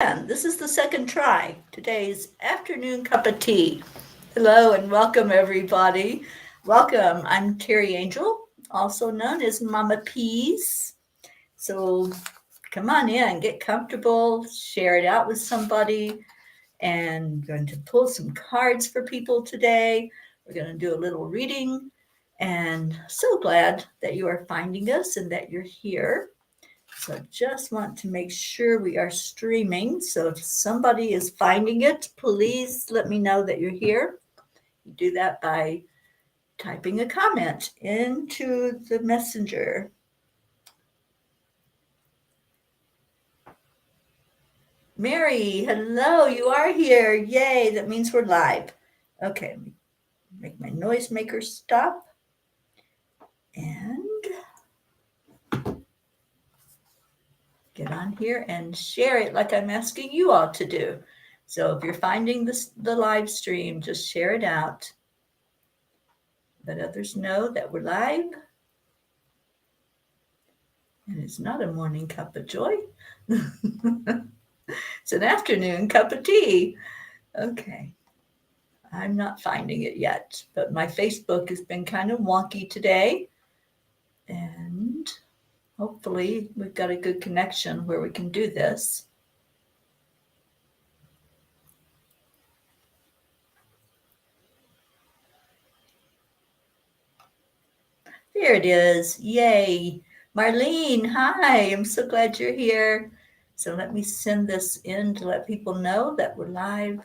And this is the second try. Today's afternoon cup of tea. Hello and welcome, everybody. Welcome. I'm Terry Angel, also known as Mama Peas. So come on in, get comfortable, share it out with somebody, and we're going to pull some cards for people today. We're going to do a little reading, and so glad that you are finding us and that you're here. So just want to make sure we are streaming. So if somebody is finding it, please let me know that you're here. You do that by typing a comment into the messenger. Mary, hello, you are here. Yay, that means we're live. Okay, make my noisemaker stop and get on here and share it like I'm asking you all to do. So if you're finding the live stream, just share it out. Let others know that we're live. And it's not a morning cup of joy. It's an afternoon cup of tea. Okay. I'm not finding it yet, but my Facebook has been kind of wonky today. And hopefully we've got a good connection where we can do this. There it is. Yay. Marlene, hi. I'm so glad you're here. So let me send this in to let people know that we're live.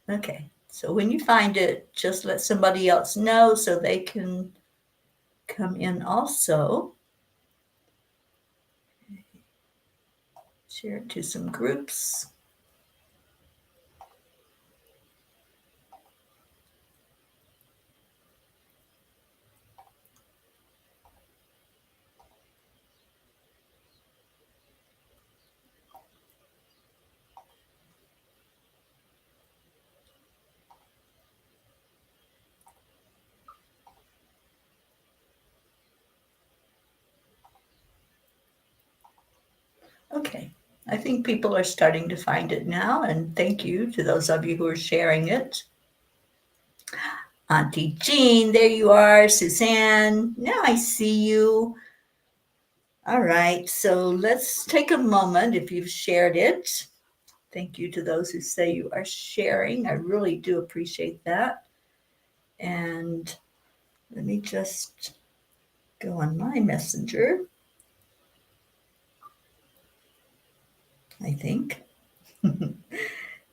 Okay. So when you find it, just let somebody else know so they can come in also. Share it to some groups. Okay. I think people are starting to find it now, and thank you to those of you who are sharing it. Auntie Jean, there you are. Suzanne, now I see you. All right, so let's take a moment if you've shared it. Thank you to those who say you are sharing. I really do appreciate that. And let me just go on my messenger, I think.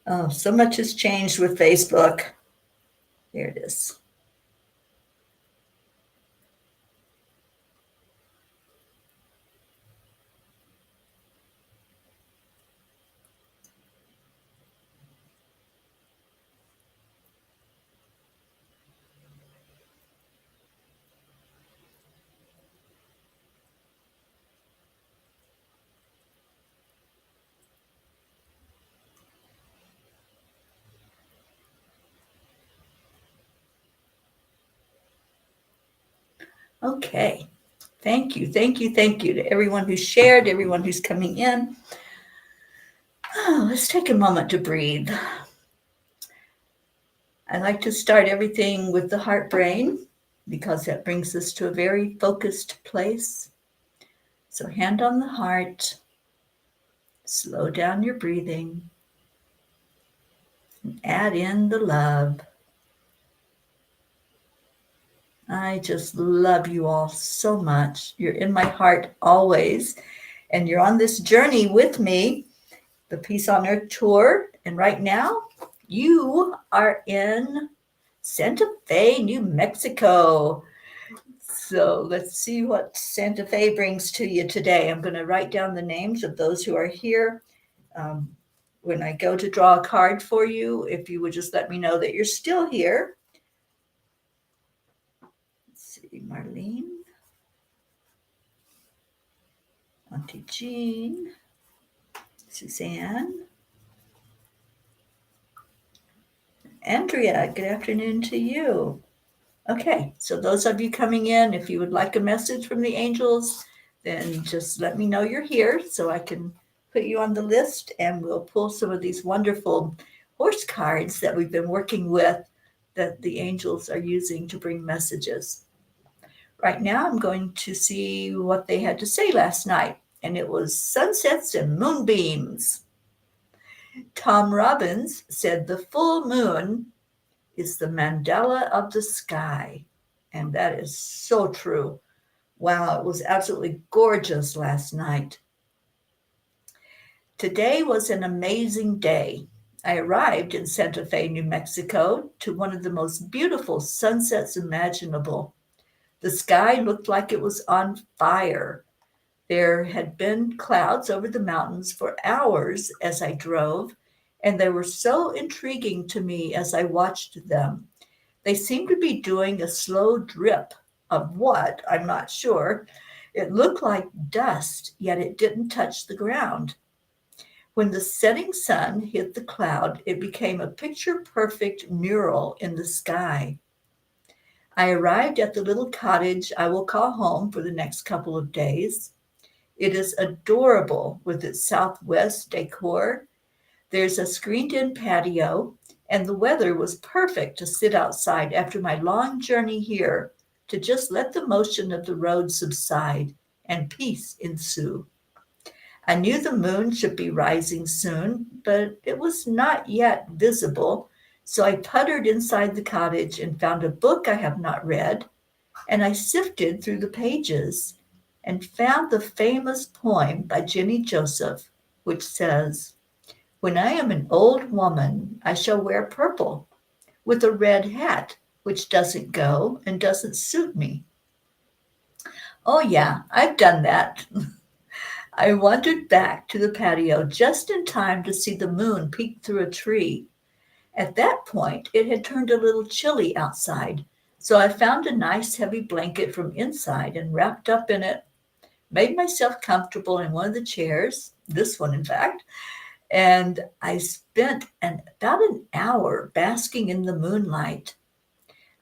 Oh, so much has changed with Facebook. There it is. Okay. Thank you, thank you, thank you to everyone who shared, everyone who's coming in. Oh, let's take a moment to breathe. I like to start everything with the heart brain because that brings us to a very focused place. So, hand on the heart, slow down your breathing, and add in the love. I just love you all so much. You're in my heart always, and you're on this journey with me, the Peace on Earth tour. And right now, you are in Santa Fe, New Mexico. So let's see what Santa Fe brings to you today. I'm going to write down the names of those who are here. When I go to draw a card for you, if you would just let me know that you're still here. Let's see, Marlene, Auntie Jean, Suzanne, Andrea, good afternoon to you. Okay, so those of you coming in, if you would like a message from the angels, then just let me know you're here so I can put you on the list and we'll pull some of these wonderful horse cards that we've been working with that the angels are using to bring messages. Right now, I'm going to see what they had to say last night, and it was sunsets and moonbeams. Tom Robbins said the full moon is the mandala of the sky. And that is so true. Wow, it was absolutely gorgeous last night. Today was an amazing day. I arrived in Santa Fe, New Mexico, to one of the most beautiful sunsets imaginable. The sky looked like it was on fire. There had been clouds over the mountains for hours as I drove, and they were so intriguing to me as I watched them. They seemed to be doing a slow drip of what, I'm not sure. It looked like dust, yet it didn't touch the ground. When the setting sun hit the cloud, it became a picture perfect mural in the sky. I arrived at the little cottage I will call home for the next couple of days. It is adorable with its southwest decor. There's a screened in patio, and the weather was perfect to sit outside after my long journey here to just let the motion of the road subside and peace ensue. I knew the moon should be rising soon, but it was not yet visible, so I puttered inside the cottage and found a book I have not read, and I sifted through the pages and found the famous poem by Jenny Joseph, which says, when I am an old woman, I shall wear purple with a red hat, which doesn't go and doesn't suit me. Oh, yeah, I've done that. I wandered back to the patio just in time to see the moon peek through a tree. At that point, it had turned a little chilly outside, so I found a nice heavy blanket from inside and wrapped up in it, made myself comfortable in one of the chairs, this one, in fact, and I spent about an hour basking in the moonlight.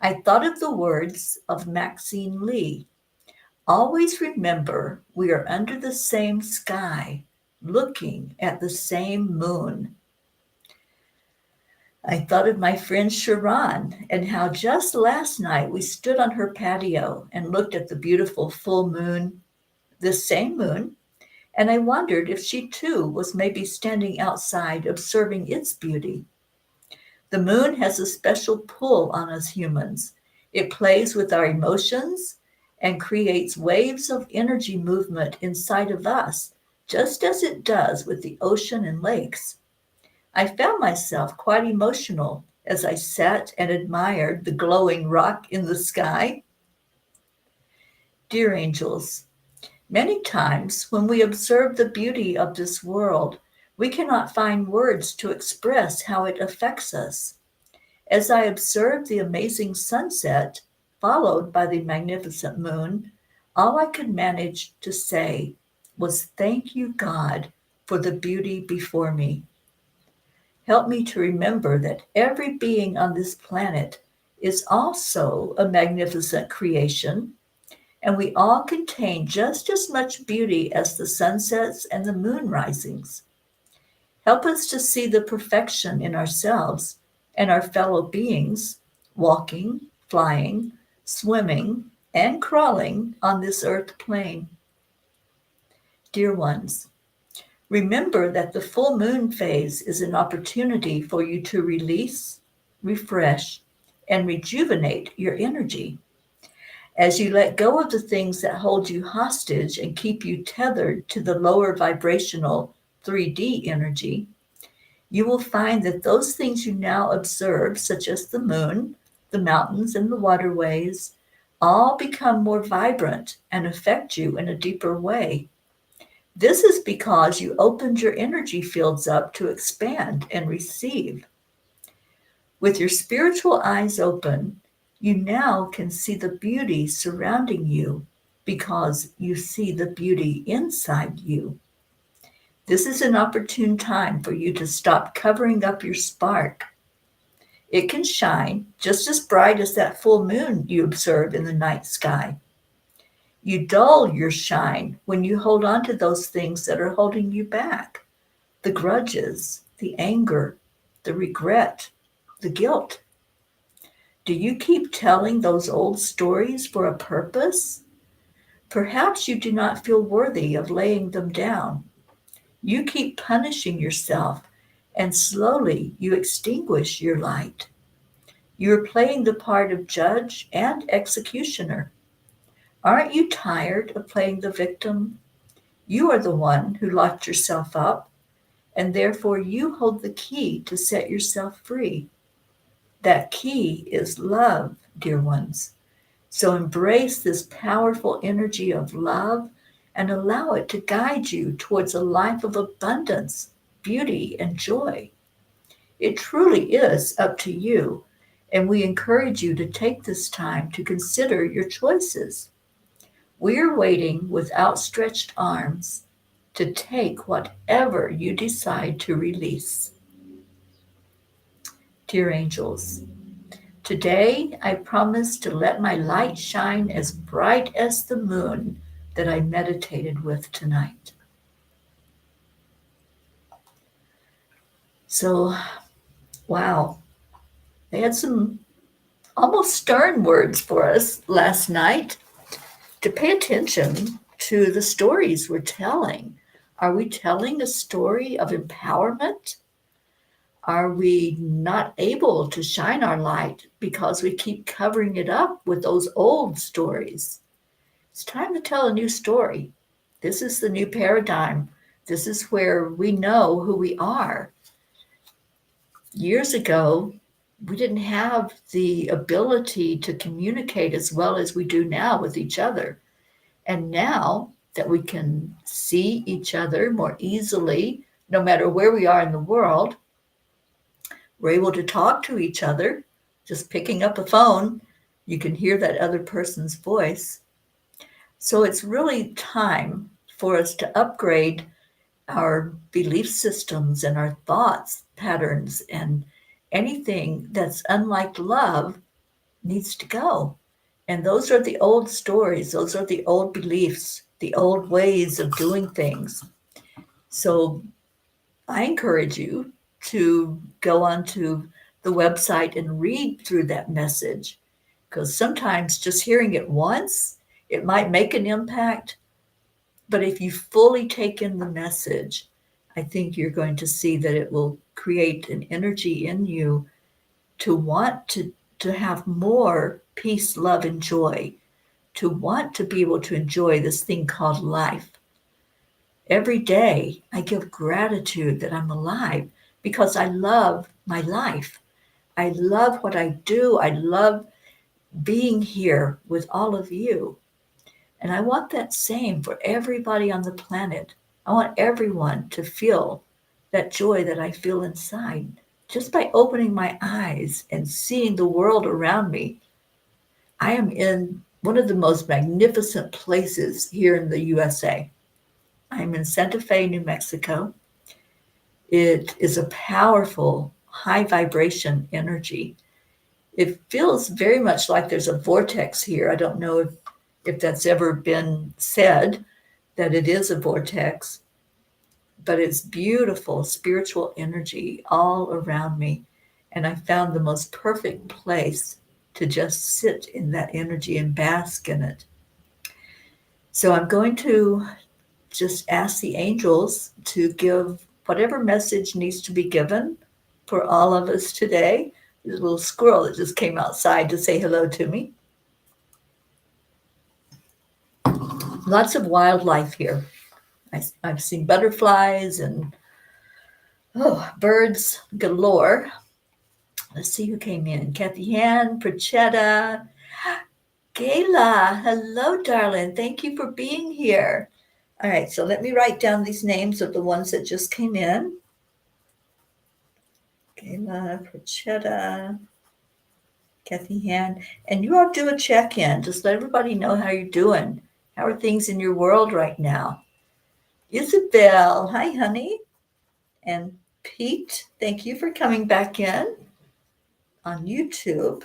I thought of the words of Maxine Lee. Always remember we are under the same sky, looking at the same moon. I thought of my friend Sharon and how just last night we stood on her patio and looked at the beautiful full moon, this same moon, and I wondered if she too was maybe standing outside observing its beauty. The moon has a special pull on us humans. It plays with our emotions and creates waves of energy movement inside of us, just as it does with the ocean and lakes. I found myself quite emotional as I sat and admired the glowing rock in the sky. Dear angels, many times when we observe the beauty of this world, we cannot find words to express how it affects us. As I observed the amazing sunset, followed by the magnificent moon, all I could manage to say was, thank you, God, for the beauty before me. Help me to remember that every being on this planet is also a magnificent creation, and we all contain just as much beauty as the sunsets and the moon risings. Help us to see the perfection in ourselves and our fellow beings, walking, flying, swimming, and crawling on this earth plane. Dear ones, remember that the full moon phase is an opportunity for you to release, refresh, and rejuvenate your energy. As you let go of the things that hold you hostage and keep you tethered to the lower vibrational 3D energy, you will find that those things you now observe, such as the moon, the mountains, and the waterways, all become more vibrant and affect you in a deeper way. This is because you opened your energy fields up to expand and receive. With your spiritual eyes open, you now can see the beauty surrounding you because you see the beauty inside you. This is an opportune time for you to stop covering up your spark. It can shine just as bright as that full moon you observe in the night sky. You dull your shine when you hold on to those things that are holding you back, the grudges, the anger, the regret, the guilt. Do you keep telling those old stories for a purpose? Perhaps you do not feel worthy of laying them down. You keep punishing yourself, and slowly you extinguish your light. You're playing the part of judge and executioner. Aren't you tired of playing the victim? You are the one who locked yourself up, and therefore you hold the key to set yourself free. That key is love, dear ones. So embrace this powerful energy of love and allow it to guide you towards a life of abundance, beauty, and joy. It truly is up to you, and we encourage you to take this time to consider your choices. We are waiting with outstretched arms to take whatever you decide to release. Dear angels, today I promise to let my light shine as bright as the moon that I meditated with tonight. So, wow, they had some almost stern words for us last night to pay attention to the stories we're telling. Are we telling a story of empowerment? Are we not able to shine our light because we keep covering it up with those old stories? It's time to tell a new story. This is the new paradigm. This is where we know who we are. Years ago, we didn't have the ability to communicate as well as we do now with each other. And now that we can see each other more easily, no matter where we are in the world, we're able to talk to each other. Just picking up a phone, you can hear that other person's voice. So it's really time for us to upgrade our belief systems and our thoughts patterns, and anything that's unlike love needs to go. And those are the old stories, those are the old beliefs, the old ways of doing things. So I encourage you to go onto the website and read through that message, because sometimes just hearing it once, it might make an impact. But if you fully take in the message, I think you're going to see that it will create an energy in you to want to have more peace, love, and joy, to want to be able to enjoy this thing called life. Every day, I give gratitude that I'm alive because I love my life. I love what I do. I love being here with all of you. And I want that same for everybody on the planet. I want everyone to feel that joy that I feel inside. Just by opening my eyes and seeing the world around me, I am in one of the most magnificent places here in the USA. I'm in Santa Fe, New Mexico. It is a powerful, high vibration energy. It feels very much like there's a vortex here. I don't know if that's ever been said, that it is a vortex, but it's beautiful spiritual energy all around me. And I found the most perfect place to just sit in that energy and bask in it. So I'm going to just ask the angels to give whatever message needs to be given for all of us today. There's a little squirrel that just came outside to say hello to me. Lots of wildlife here. I've seen butterflies and birds galore. Let's see who came in. Kathy Han, Prachetta, Gayla. Hello, darling. Thank you for being here. All right, so let me write down these names of the ones that just came in. Gayla, Prachetta, Kathy Han. And you all do a check-in. Just let everybody know how you're doing. How are things in your world right now? Isabel, hi, honey. And Pete, thank you for coming back in. on YouTube.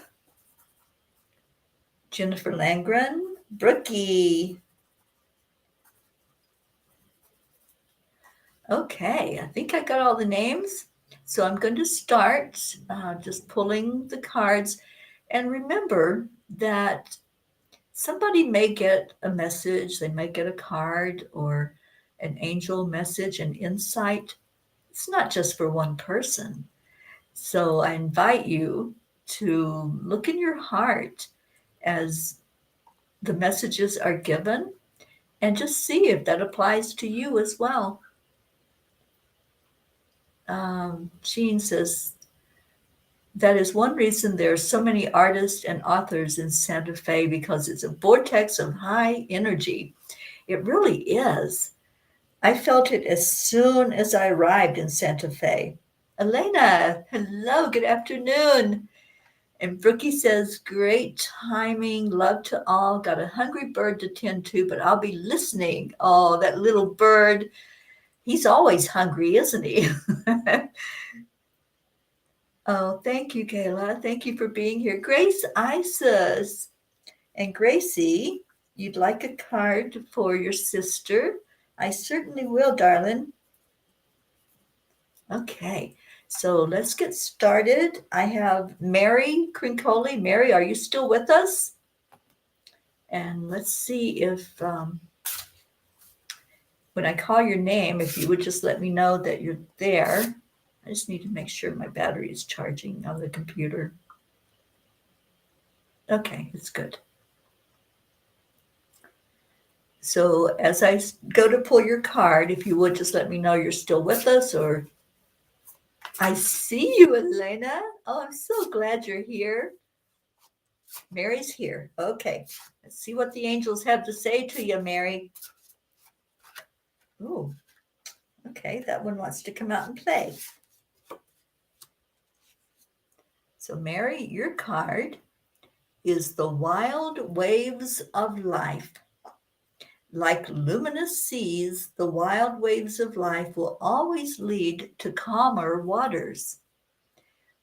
Jennifer Langren, Brookie. Okay, I think I got all the names. So I'm going to start just pulling the cards. And remember that somebody may get a message, they may get a card or an angel message, an insight. It's not just for one person. So I invite you to look in your heart as the messages are given and just see if that applies to you as well. Jean says, that is one reason there are so many artists and authors in Santa Fe, because it's a vortex of high energy. It really is. I felt it as soon as I arrived in Santa Fe. Elena, hello, good afternoon. And Brookie says, great timing, love to all. Got a hungry bird to tend to, but I'll be listening. Oh, that little bird. He's always hungry, isn't he? Oh, thank you, Kayla. Thank you for being here. Grace Isis. And Gracie, you'd like a card for your sister? I certainly will, darling. Okay, so let's get started. I have Mary Crincoli. Mary, are you still with us? And let's see if when I call your name, if you would just let me know that you're there. I just need to make sure my battery is charging on the computer. Okay, it's good. So as I go to pull your card, if you would just let me know you're still with us. Or I see you, Elena. Oh, I'm so glad you're here. Mary's here. Okay, let's see what the angels have to say to you, Mary. Oh, okay, that one wants to come out and play. So Mary, your card is the wild waves of life. Like luminous seas, the wild waves of life will always lead to calmer waters.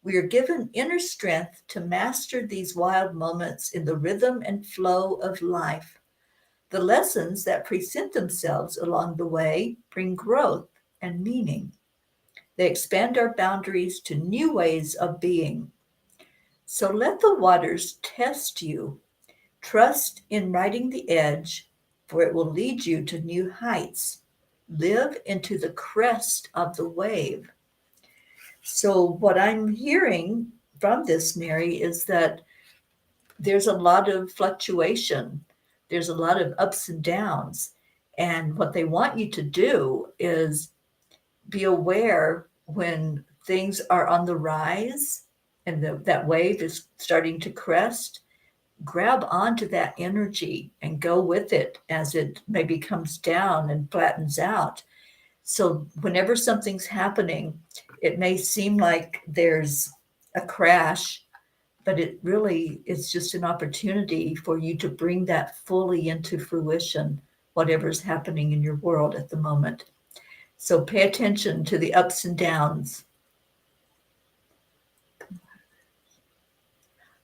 We are given inner strength to master these wild moments in the rhythm and flow of life. The lessons that present themselves along the way bring growth and meaning. They expand our boundaries to new ways of being. So let the waters test you. Trust in riding the edge, for it will lead you to new heights. Live into the crest of the wave. So what I'm hearing from this, Mary, is that there's a lot of fluctuation. There's a lot of ups and downs. And what they want you to do is be aware when things are on the rise and that wave is starting to crest. Grab onto that energy and go with it as it maybe comes down and flattens out. So whenever something's happening, it may seem like there's a crash, but it really is just an opportunity for you to bring that fully into fruition, whatever's happening in your world at the moment. So pay attention to the ups and downs.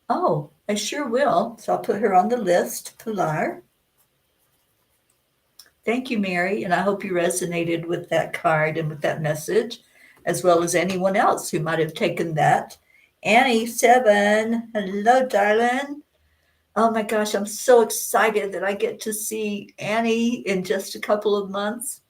Oh, I sure will. So I'll put her on the list, Pilar. Thank you, Mary. And I hope you resonated with that card and with that message, as well as anyone else who might have taken that. Annie, 7. Hello, darling. Oh my gosh, I'm so excited that I get to see Annie in just a couple of months.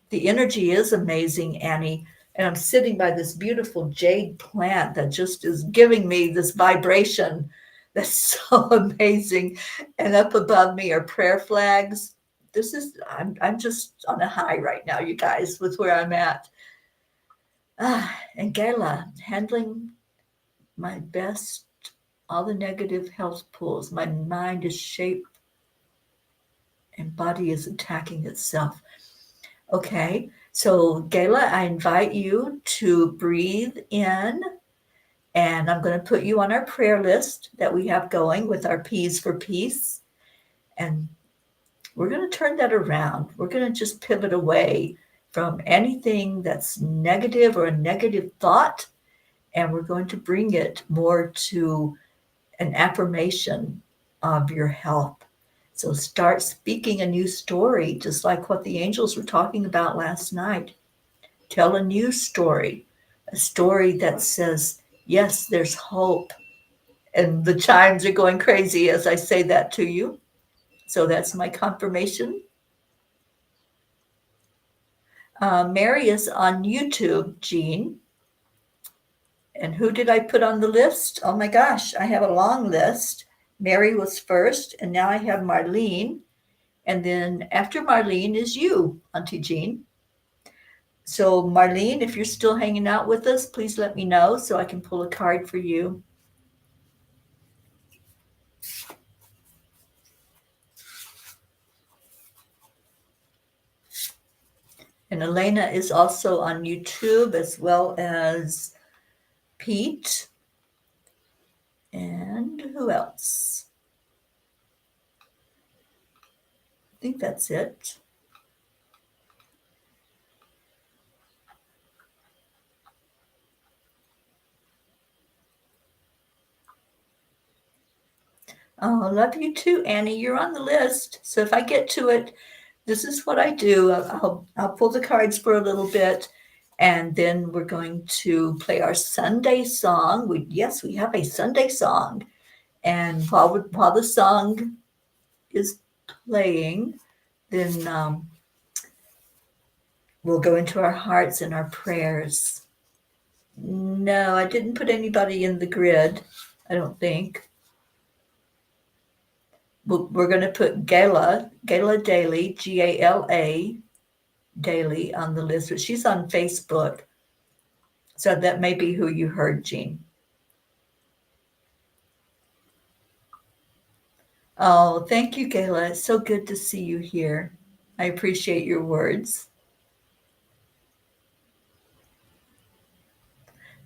The energy is amazing, Annie. And I'm sitting by this beautiful jade plant that just is giving me this vibration that's so amazing. And up above me are prayer flags. I'm just on a high right now, you guys, with where I'm at. And Gayla, handling my best, all the negative health pulls. My mind is shaped and body is attacking itself. Okay, so Gayla, I invite you to breathe in, and I'm going to put you on our prayer list that we have going with our P's for Peace. And we're going to turn that around. We're going to just pivot away from anything that's negative or a negative thought and we're going to bring it more to an affirmation of your health. So start speaking a new story, just like what the angels were talking about last night. Tell a new story, a story that says, yes, there's hope. And the chimes are going crazy as I say that to you. So that's my confirmation. Mary is on YouTube, Jean. And who did I put on the list? Oh my gosh, I have a long list. Mary was first, and now I have Marlene. And then after Marlene is you, Auntie Jean. So, Marlene, if you're still hanging out with us, please let me know so I can pull a card for you. And Elena is also on YouTube, as well as Pete. And who else? I think that's it. Oh, I love you too, Annie. You're on the list. So if I get to it, this is what I do. I'll pull the cards for a little bit, and then we're going to play our Sunday song. We have a Sunday song, and while the song is playing, then we'll go into our hearts and our prayers. No, I didn't put anybody in the grid. I don't think. We're going to put Gala Daly, Gala Daly on the list, but she's on Facebook. So that may be who you heard, Jean. Oh, thank you, Gayla. It's so good to see you here. I appreciate your words.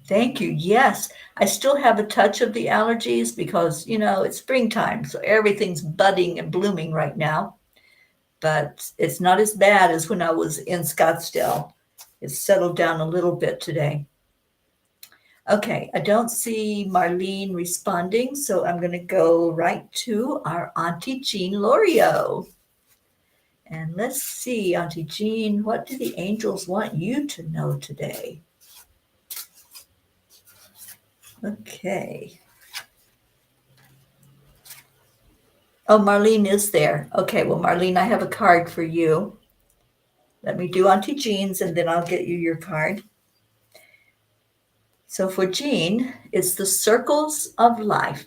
Thank you. Yes, I still have a touch of the allergies because, it's springtime, so everything's budding and blooming right now. But it's not as bad as when I was in Scottsdale. It's settled down a little bit today. Okay, I don't see Marlene responding, so I'm going to go right to our Auntie Jean Lorio. And let's see, Auntie Jean, what do the angels want you to know today? Okay. Oh, Marlene is there. Okay, well, Marlene, I have a card for you. Let me do Auntie Jean's, and then I'll get you your card. So for Jean, it's the circles of life.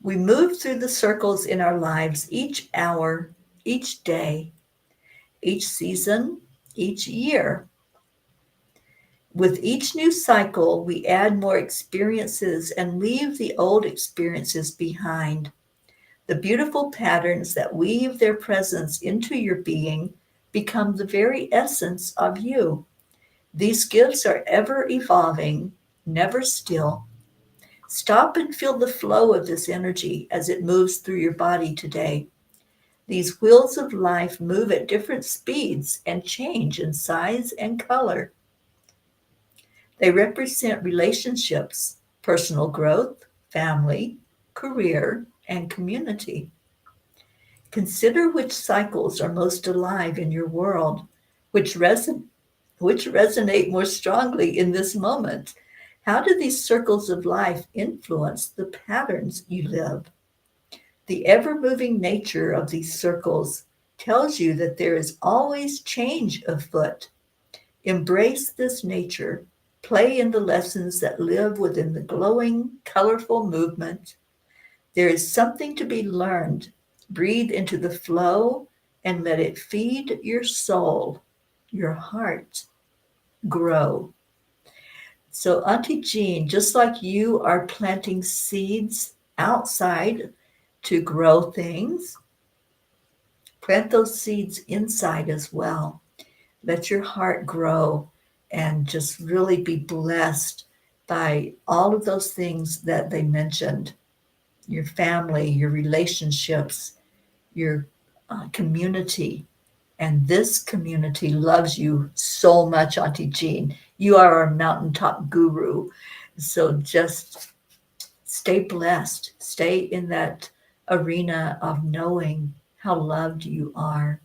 We move through the circles in our lives each hour, each day, each season, each year. With each new cycle, we add more experiences and leave the old experiences behind. The beautiful patterns that weave their presence into your being become the very essence of you. These gifts are ever evolving, never still. Stop and feel the flow of this energy as it moves through your body today. These wheels of life move at different speeds and change in size and color. They represent relationships, personal growth, family, career, and community. Consider which cycles are most alive in your world, which resonate more strongly in this moment. How do these circles of life influence the patterns you live? The ever-moving nature of these circles tells you that there is always change afoot. Embrace this nature. Play in the lessons that live within the glowing, colorful movement. There is something to be learned. Breathe into the flow and let it feed your soul, your heart. Grow. So, Auntie Jean, just like you are planting seeds outside to grow things, plant those seeds inside as well. Let your heart grow and just really be blessed by all of those things that they mentioned, your family, your relationships, your community. And this community loves you so much, Auntie Jean. You are our mountaintop guru. So just stay blessed. Stay in that arena of knowing how loved you are.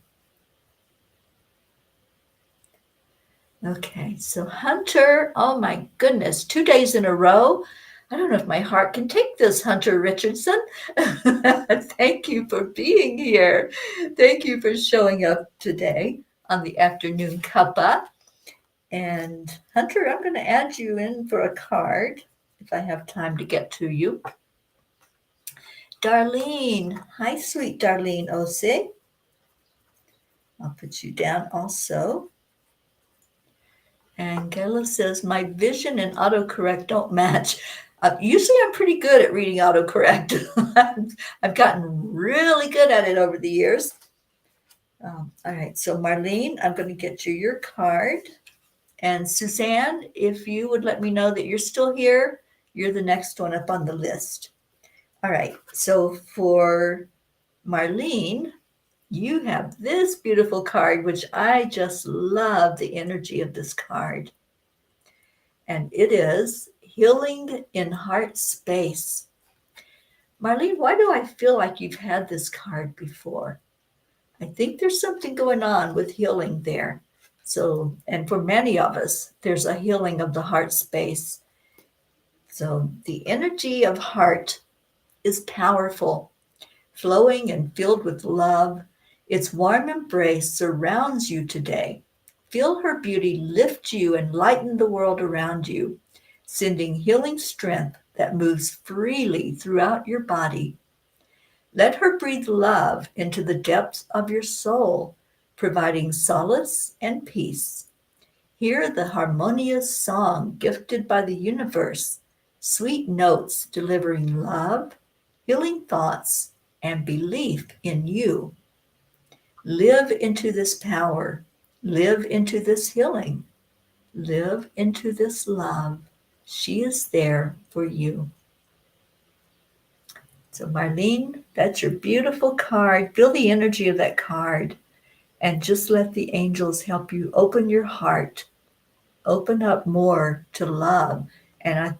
Okay, so Hunter, oh my goodness, 2 days in a row. I don't know if my heart can take this, Hunter Richardson. Thank you for being here. Thank you for showing up today on the afternoon cuppa. And Hunter, I'm going to add you in for a card if I have time to get to you. Darlene, hi, sweet Darlene Ose. I'll put you down also. Angela says, my vision and autocorrect don't match. Usually I'm pretty good at reading autocorrect. I've gotten really good at it over the years. All right, so Marlene, I'm going to get you your card. And Suzanne, if you would let me know that you're still here, you're the next one up on the list. All right, so for Marlene, you have this beautiful card, which I just love the energy of this card. And it is Healing in Heart Space. Marlene, why do I feel like you've had this card before? I think there's something going on with healing there. So, and for many of us, there's a healing of the heart space. So the energy of heart is powerful, flowing and filled with love. Its warm embrace surrounds you today. Feel her beauty lift you and lighten the world around you, sending healing strength that moves freely throughout your body. Let her breathe love into the depths of your soul, providing solace and peace. Hear the harmonious song gifted by the universe, sweet notes delivering love, healing thoughts, and belief in you. Live into this power. Live into this healing. Live into this love. She is there for you. So Marlene, that's your beautiful card. Feel the energy of that card and just let the angels help you open your heart, open up more to love. And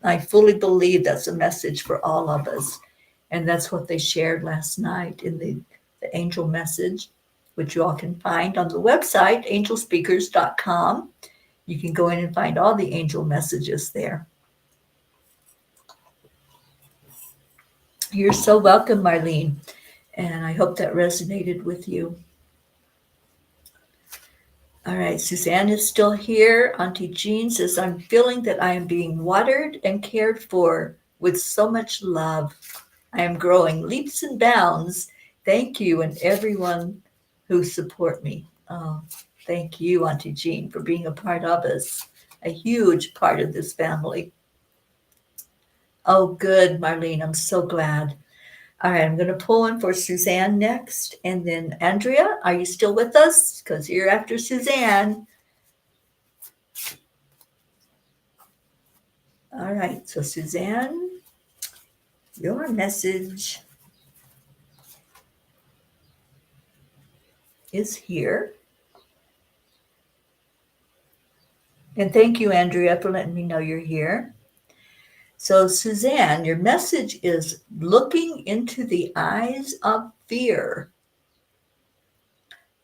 I fully believe that's a message for all of us. And that's what they shared last night in the angel message, which you all can find on the website, angelspeakers.com. You can go in and find all the angel messages there. You're so welcome, Marlene. And I hope that resonated with you. All right, Suzanne is still here. Auntie Jean says, I'm feeling that I am being watered and cared for with so much love. I am growing leaps and bounds. Thank you and everyone who support me. Oh, thank you, Auntie Jean, for being a part of us, a huge part of this family. Oh, good, Marlene. I'm so glad. All right, I'm going to pull in for Suzanne next. And then Andrea, are you still with us? Because you're after Suzanne. All right, so Suzanne, your message is here. And thank you, Andrea, for letting me know you're here. So Suzanne, your message is looking into the eyes of fear.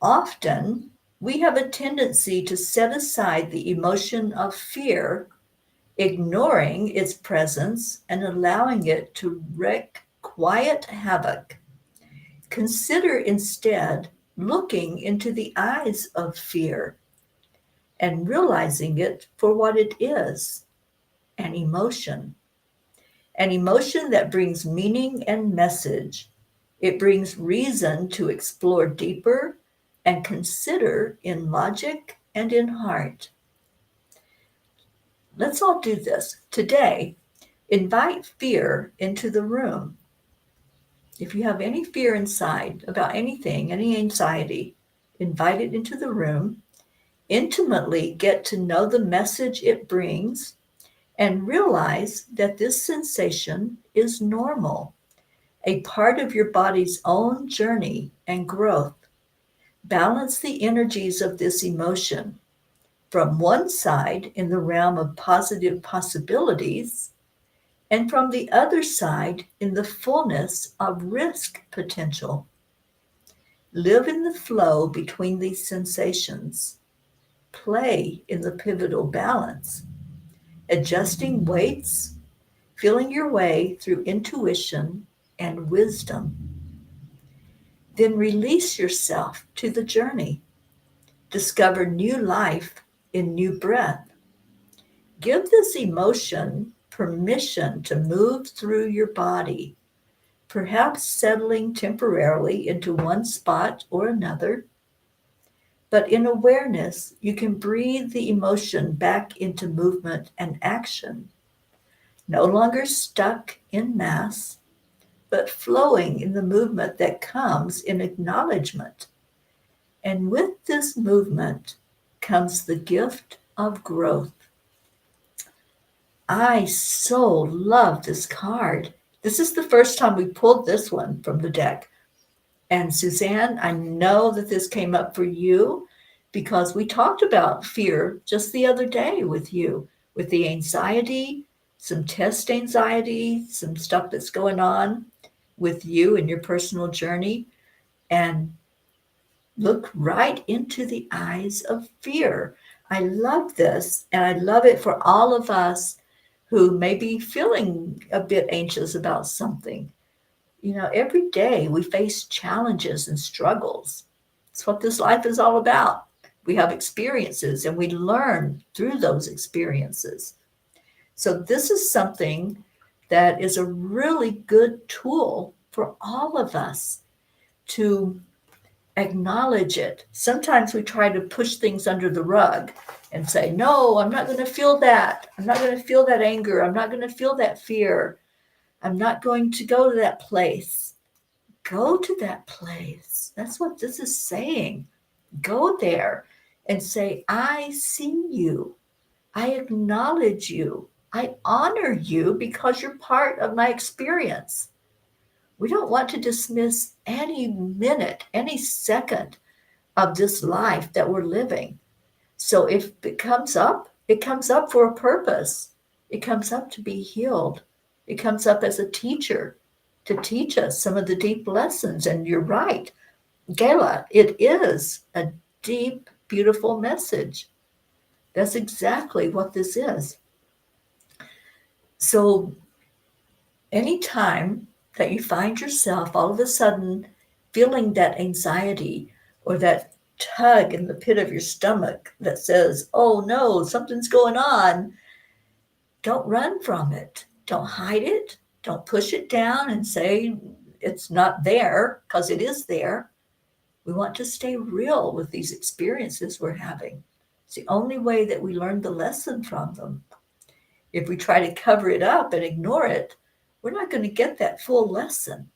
Often, we have a tendency to set aside the emotion of fear, ignoring its presence and allowing it to wreak quiet havoc. Consider instead looking into the eyes of fear and realizing it for what it is, an emotion. An emotion that brings meaning and message. It brings reason to explore deeper and consider in logic and in heart. Let's all do this. Today, invite fear into the room. If you have any fear inside about anything, any anxiety, invite it into the room. Intimately get to know the message it brings and realize that this sensation is normal, a part of your body's own journey and growth. Balance the energies of this emotion. from one side in the realm of positive possibilities, and from the other side in the fullness of risk potential. Live in the flow between these sensations. Play in the pivotal balance, adjusting weights, feeling your way through intuition and wisdom. Then release yourself to the journey. Discover new life in new breath. Give this emotion permission to move through your body, perhaps settling temporarily into one spot or another. But in awareness, you can breathe the emotion back into movement and action, no longer stuck in mass, but flowing in the movement that comes in acknowledgement. And with this movement comes the gift of growth. I so love this card. This is the first time we pulled this one from the deck. And Suzanne, I know that this came up for you because we talked about fear just the other day with you, with the anxiety, some test anxiety, some stuff that's going on with you and your personal journey. And look right into the eyes of fear. I love this, and I love it for all of us who may be feeling a bit anxious about something. You know, every day we face challenges and struggles. It's what this life is all about. We have experiences and we learn through those experiences. So, this is something that is a really good tool for all of us to acknowledge it. Sometimes we try to push things under the rug and say, no, I'm not going to feel that. I'm not going to feel that anger. I'm not going to feel that fear. I'm not going to go to that place. Go to that place. That's what this is saying. Go there and say, I see you. I acknowledge you. I honor you because you're part of my experience. We don't want to dismiss any minute, any second of this life that we're living. So if it comes up for a purpose. It comes up to be healed. It comes up as a teacher to teach us some of the deep lessons. And you're right, Gayla, it is a deep, beautiful message. That's exactly what this is. So anytime that you find yourself all of a sudden feeling that anxiety or that tug in the pit of your stomach that says, oh no, something's going on, don't run from it. Don't hide it. Don't push it down and say it's not there, because it is there. We want to stay real with these experiences we're having. It's the only way that we learn the lesson from them. If we try to cover it up and ignore it, we're not going to get that full lesson.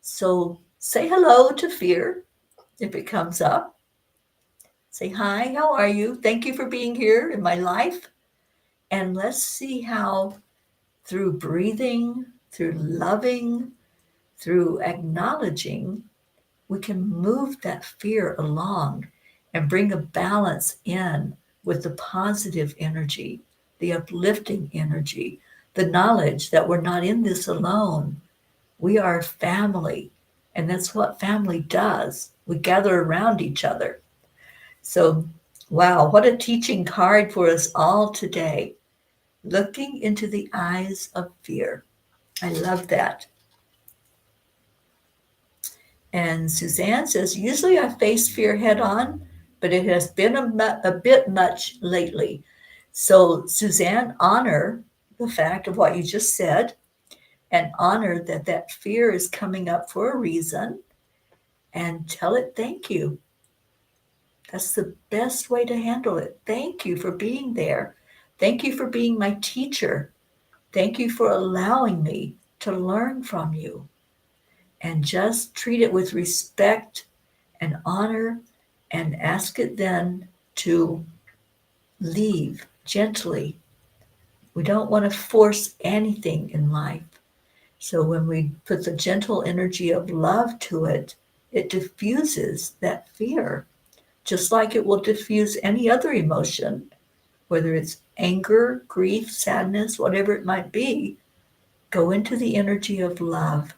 So say hello to fear if it comes up. Say, hi, how are you? Thank you for being here in my life. And let's see how through breathing, through loving, through acknowledging, we can move that fear along and bring a balance in with the positive energy, the uplifting energy, the knowledge that we're not in this alone. We are family, and that's what family does. We gather around each other. So, wow, what a teaching card for us all today. Looking into the eyes of fear. I love that. And Suzanne says, usually I face fear head on, but it has been a bit much lately. So, Suzanne, honor the fact of what you just said and honor that that fear is coming up for a reason and tell it thank you. That's the best way to handle it. Thank you for being there. Thank you for being my teacher. Thank you for allowing me to learn from you. And just treat it with respect and honor and ask it then to leave gently. We don't want to force anything in life. So when we put the gentle energy of love to it, it diffuses that fear. just like it will diffuse any other emotion, whether it's anger, grief, sadness, whatever it might be. Go into the energy of love.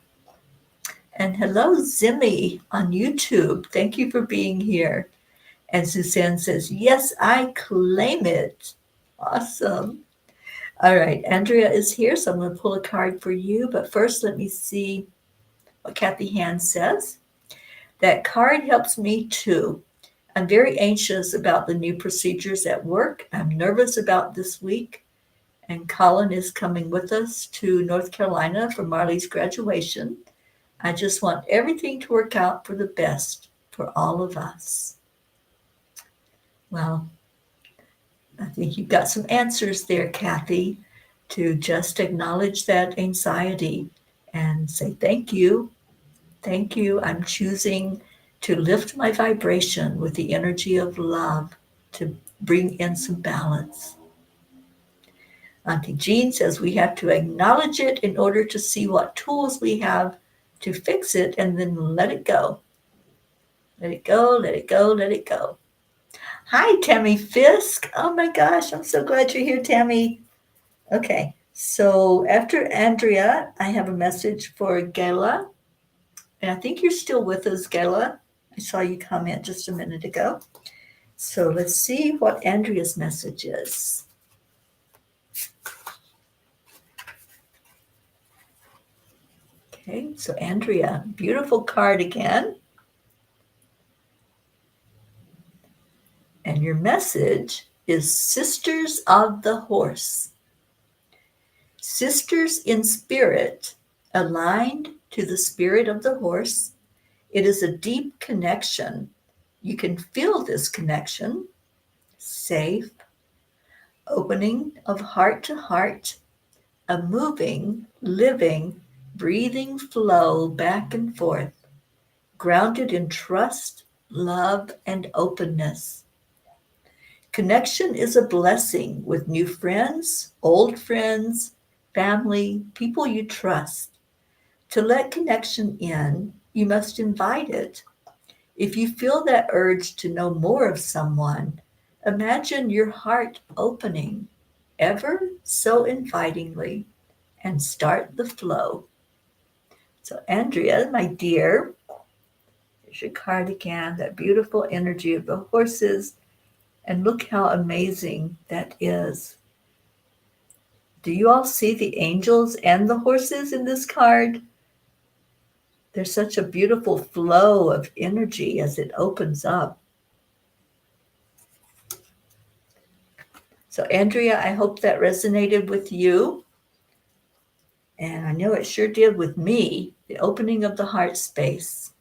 And hello, Zimmy on YouTube. Thank you for being here. And Suzanne says, yes, I claim it. Awesome. All right, Andrea is here, so I'm going to pull a card for you. But first, let me see what Kathy Hand says. That card helps me too. I'm very anxious about the new procedures at work. I'm nervous about this week. And Colin is coming with us to North Carolina for Marley's graduation. I just want everything to work out for the best for all of us. Well, I think you've got some answers there, Kathy, to just acknowledge that anxiety and say, thank you. Thank you. I'm choosing to lift my vibration with the energy of love to bring in some balance. Auntie Jean says we have to acknowledge it in order to see what tools we have to fix it and then let it go. Let it go, let it go, let it go. Hi, Tammy Fisk. Oh my gosh, I'm so glad you're here, Tammy. Okay, so after Andrea, I have a message for Gayla. And I think you're still with us, Gayla. I saw you comment just a minute ago. So let's see what Andrea's message is. Okay, so Andrea, beautiful card again. And your message is Sisters of the Horse. Sisters in spirit, aligned to the spirit of the horse. It is a deep connection. You can feel this connection, safe, opening of heart to heart, a moving, living, breathing flow back and forth, grounded in trust, love, and openness. Connection is a blessing with new friends, old friends, family, people you trust. To let connection in, you must invite it. If you feel that urge to know more of someone, imagine your heart opening ever so invitingly and start the flow. So, Andrea, my dear, here's your card again, that beautiful energy of the horses. And look how amazing that is. Do you all see the angels and the horses in this card? There's such a beautiful flow of energy as it opens up. So, Andrea, I hope that resonated with you. And I know it sure did with me, the opening of the heart space.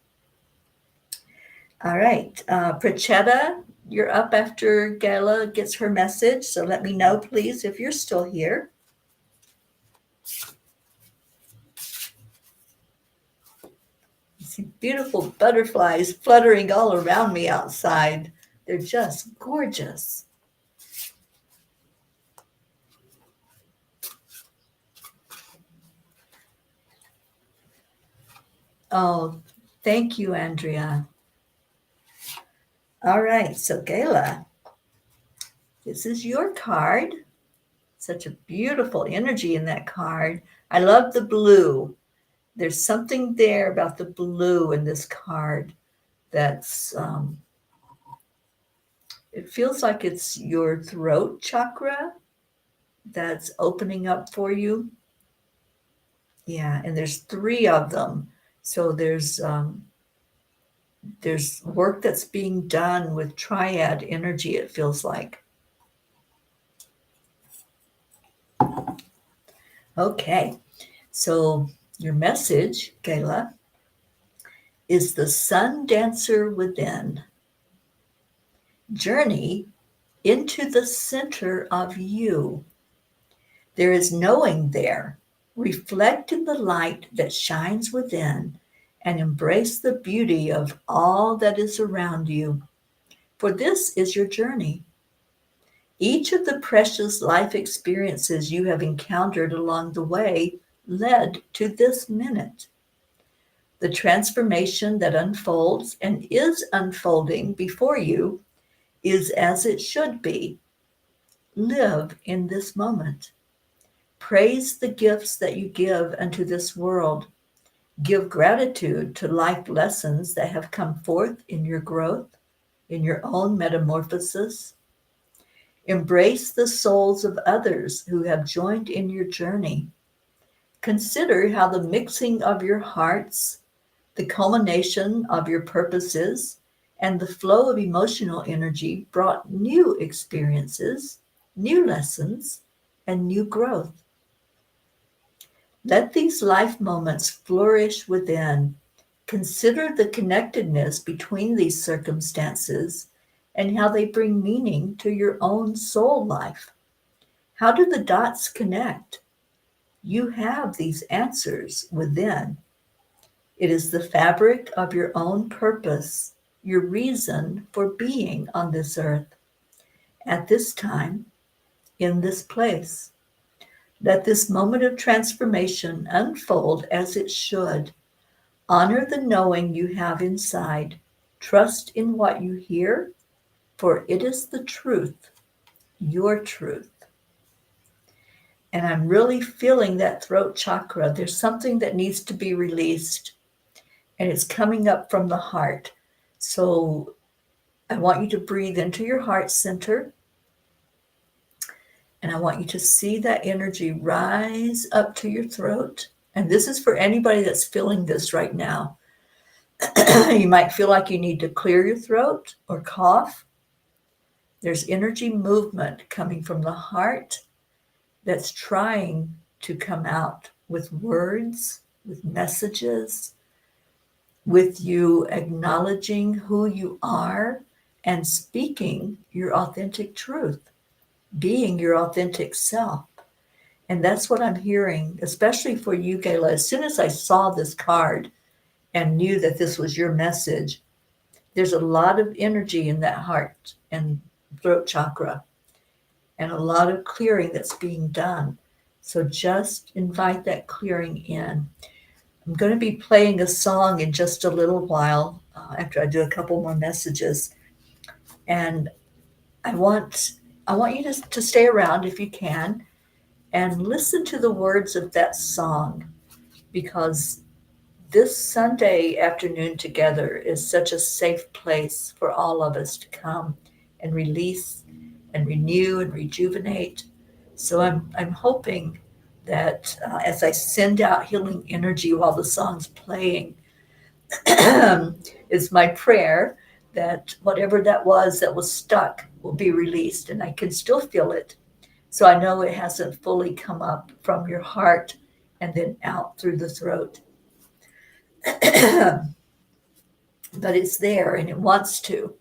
All right, Prachetta, you're up after Gala gets her message. So let me know, please, if you're still here. I see beautiful butterflies fluttering all around me outside. They're just gorgeous. Oh, thank you, Andrea. All right, so Gayla, this is your card. Such a beautiful energy in that card. I love the blue. There's something there about the blue in this card that's, it feels like it's your throat chakra that's opening up for you. Yeah, and there's 3 of them. So there's work that's being done with triad energy, it feels like. Okay, so your message, Gayla, is the sun dancer within. Journey into the center of you. There is knowing there. Reflect in the light that shines within and embrace the beauty of all that is around you. For this is your journey. Each of the precious life experiences you have encountered along the way led to this minute. The transformation that unfolds and is unfolding before you is as it should be. Live in this moment. Praise the gifts that you give unto this world. Give gratitude to life lessons that have come forth in your growth, in your own metamorphosis. Embrace the souls of others who have joined in your journey. Consider how the mixing of your hearts, the culmination of your purposes, and the flow of emotional energy brought new experiences, new lessons, and new growth. Let these life moments flourish within. Consider the connectedness between these circumstances and how they bring meaning to your own soul life. How do the dots connect? You have these answers within. It is the fabric of your own purpose, your reason for being on this earth, at this time, in this place. Let this moment of transformation unfold as it should. Honor the knowing you have inside. Trust in what you hear, for it is the truth, your truth. And I'm really feeling that throat chakra. There's something that needs to be released, and it's coming up from the heart. So I want you to breathe into your heart center, and I want you to see that energy rise up to your throat. And this is for anybody that's feeling this right now. You might feel like you need to clear your throat or cough. There's energy movement coming from the heart that's trying to come out with words, with messages, with you acknowledging who you are and speaking your authentic truth, being your authentic self. And that's what I'm hearing, especially for you, Gayla. As soon as I saw this card and knew that this was your message, there's a lot of energy in that heart and throat chakra and a lot of clearing that's being done. So just invite that clearing in. I'm going to be playing a song in just a little while after I do a couple more messages. And I want you to stay around if you can and listen to the words of that song, because this Sunday afternoon together is such a safe place for all of us to come and release and renew and rejuvenate. So I'm hoping that as I send out healing energy while the song's playing, is my prayer that whatever that was stuck will be released, and I can still feel it. So I know it hasn't fully come up from your heart and then out through the throat. But it's there and it wants to.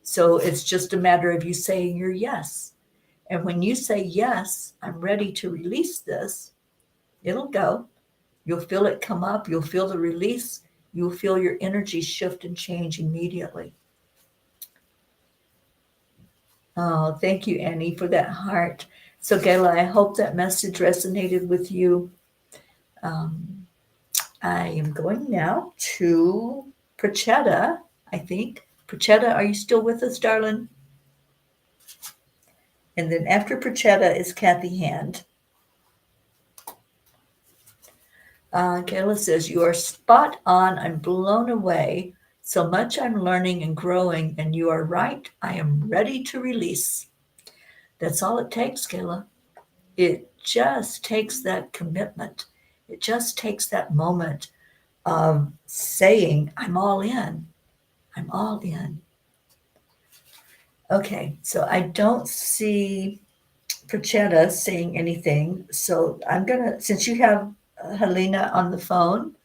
So it's just a matter of you saying your yes. And when you say, yes, I'm ready to release this, it'll go. You'll feel it come up. You'll feel the release. You'll feel your energy shift and change immediately. Oh, thank you, Annie, for that heart. So, Gayla, I hope that message resonated with you. I am going now to Prachetta, I think. Prachetta, are you still with us, darling? And then after Prachetta is Kathy Hand. Kayla says, you are spot on. I'm blown away. So much I'm learning and growing, and you are right. I am ready to release. That's all it takes, Kayla. It just takes that commitment. It just takes that moment of saying, I'm all in. I'm all in. Okay, so I don't see Prachetta saying anything. So I'm going to, since you have Helena on the phone,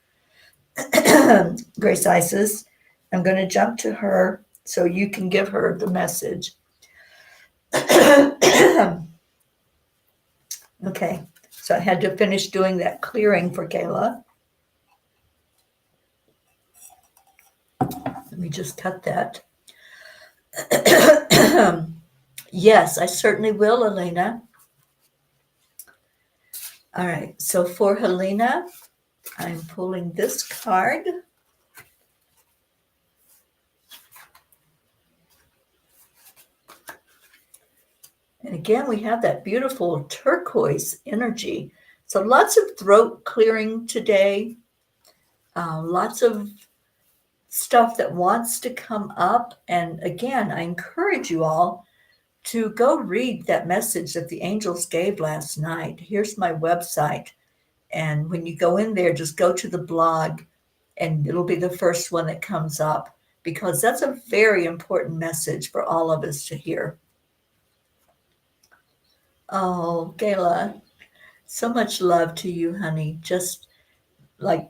Grace Isis, I'm going to jump to her so you can give her the message. Okay, so I had to finish doing that clearing for Kayla. Let me just cut that. Yes, I certainly will, Elena. All right, so for Helena, I'm pulling this card. And again, we have that beautiful turquoise energy. So lots of throat clearing today, lots of stuff that wants to come up. And again, I encourage you all to go read that message that the angels gave last night. Here's my website. And when you go in there, just go to the blog and it'll be the first one that comes up, because that's a very important message for all of us to hear. Oh, Gayla, so much love to you, honey. Just like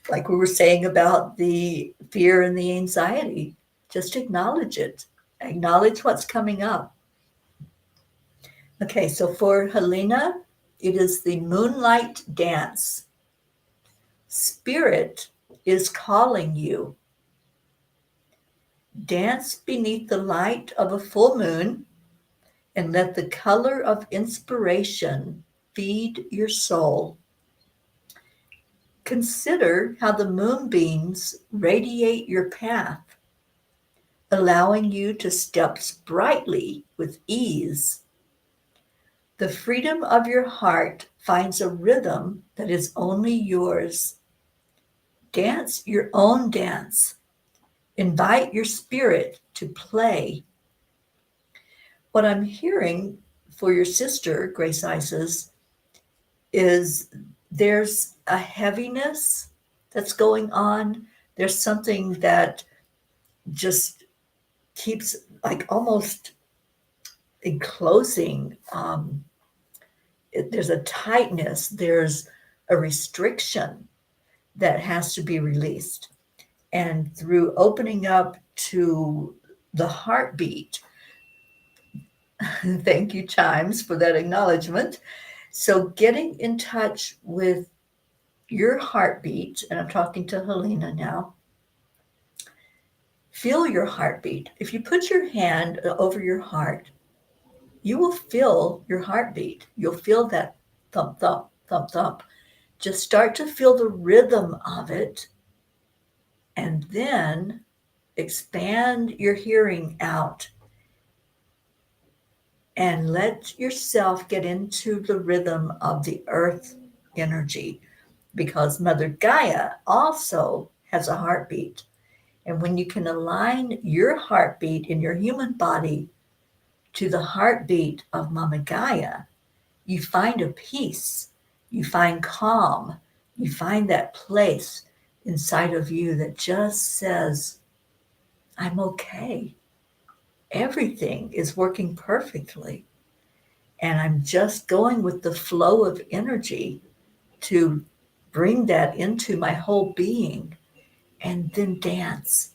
we were saying about the fear and the anxiety, just acknowledge it. Acknowledge what's coming up. Okay, so for Helena, it is the moonlight dance. Spirit is calling you. Dance beneath the light of a full moon and let the color of inspiration feed your soul. Consider how the moonbeams radiate your path, allowing you to step sprightly with ease. The freedom of your heart finds a rhythm that is only yours. Dance your own dance. Invite your spirit to play. What I'm hearing for your sister, Grace Isis, is there's a heaviness that's going on. There's something that just keeps like almost enclosing. There's a tightness, there's a restriction that has to be released. And through opening up to the heartbeat, thank you, Chimes, for that acknowledgement. So, getting in touch with your heartbeat, and I'm talking to Helena now, feel your heartbeat. If you put your hand over your heart, you will feel your heartbeat. You'll feel that thump, thump, thump, thump. Just start to feel the rhythm of it, and then expand your hearing out and let yourself get into the rhythm of the earth energy, because Mother Gaia also has a heartbeat. And when you can align your heartbeat in your human body to the heartbeat of Mama Gaia, you find a peace, you find calm, you find that place inside of you that just says, I'm okay. Everything is working perfectly. And I'm just going with the flow of energy to bring that into my whole being, and then dance.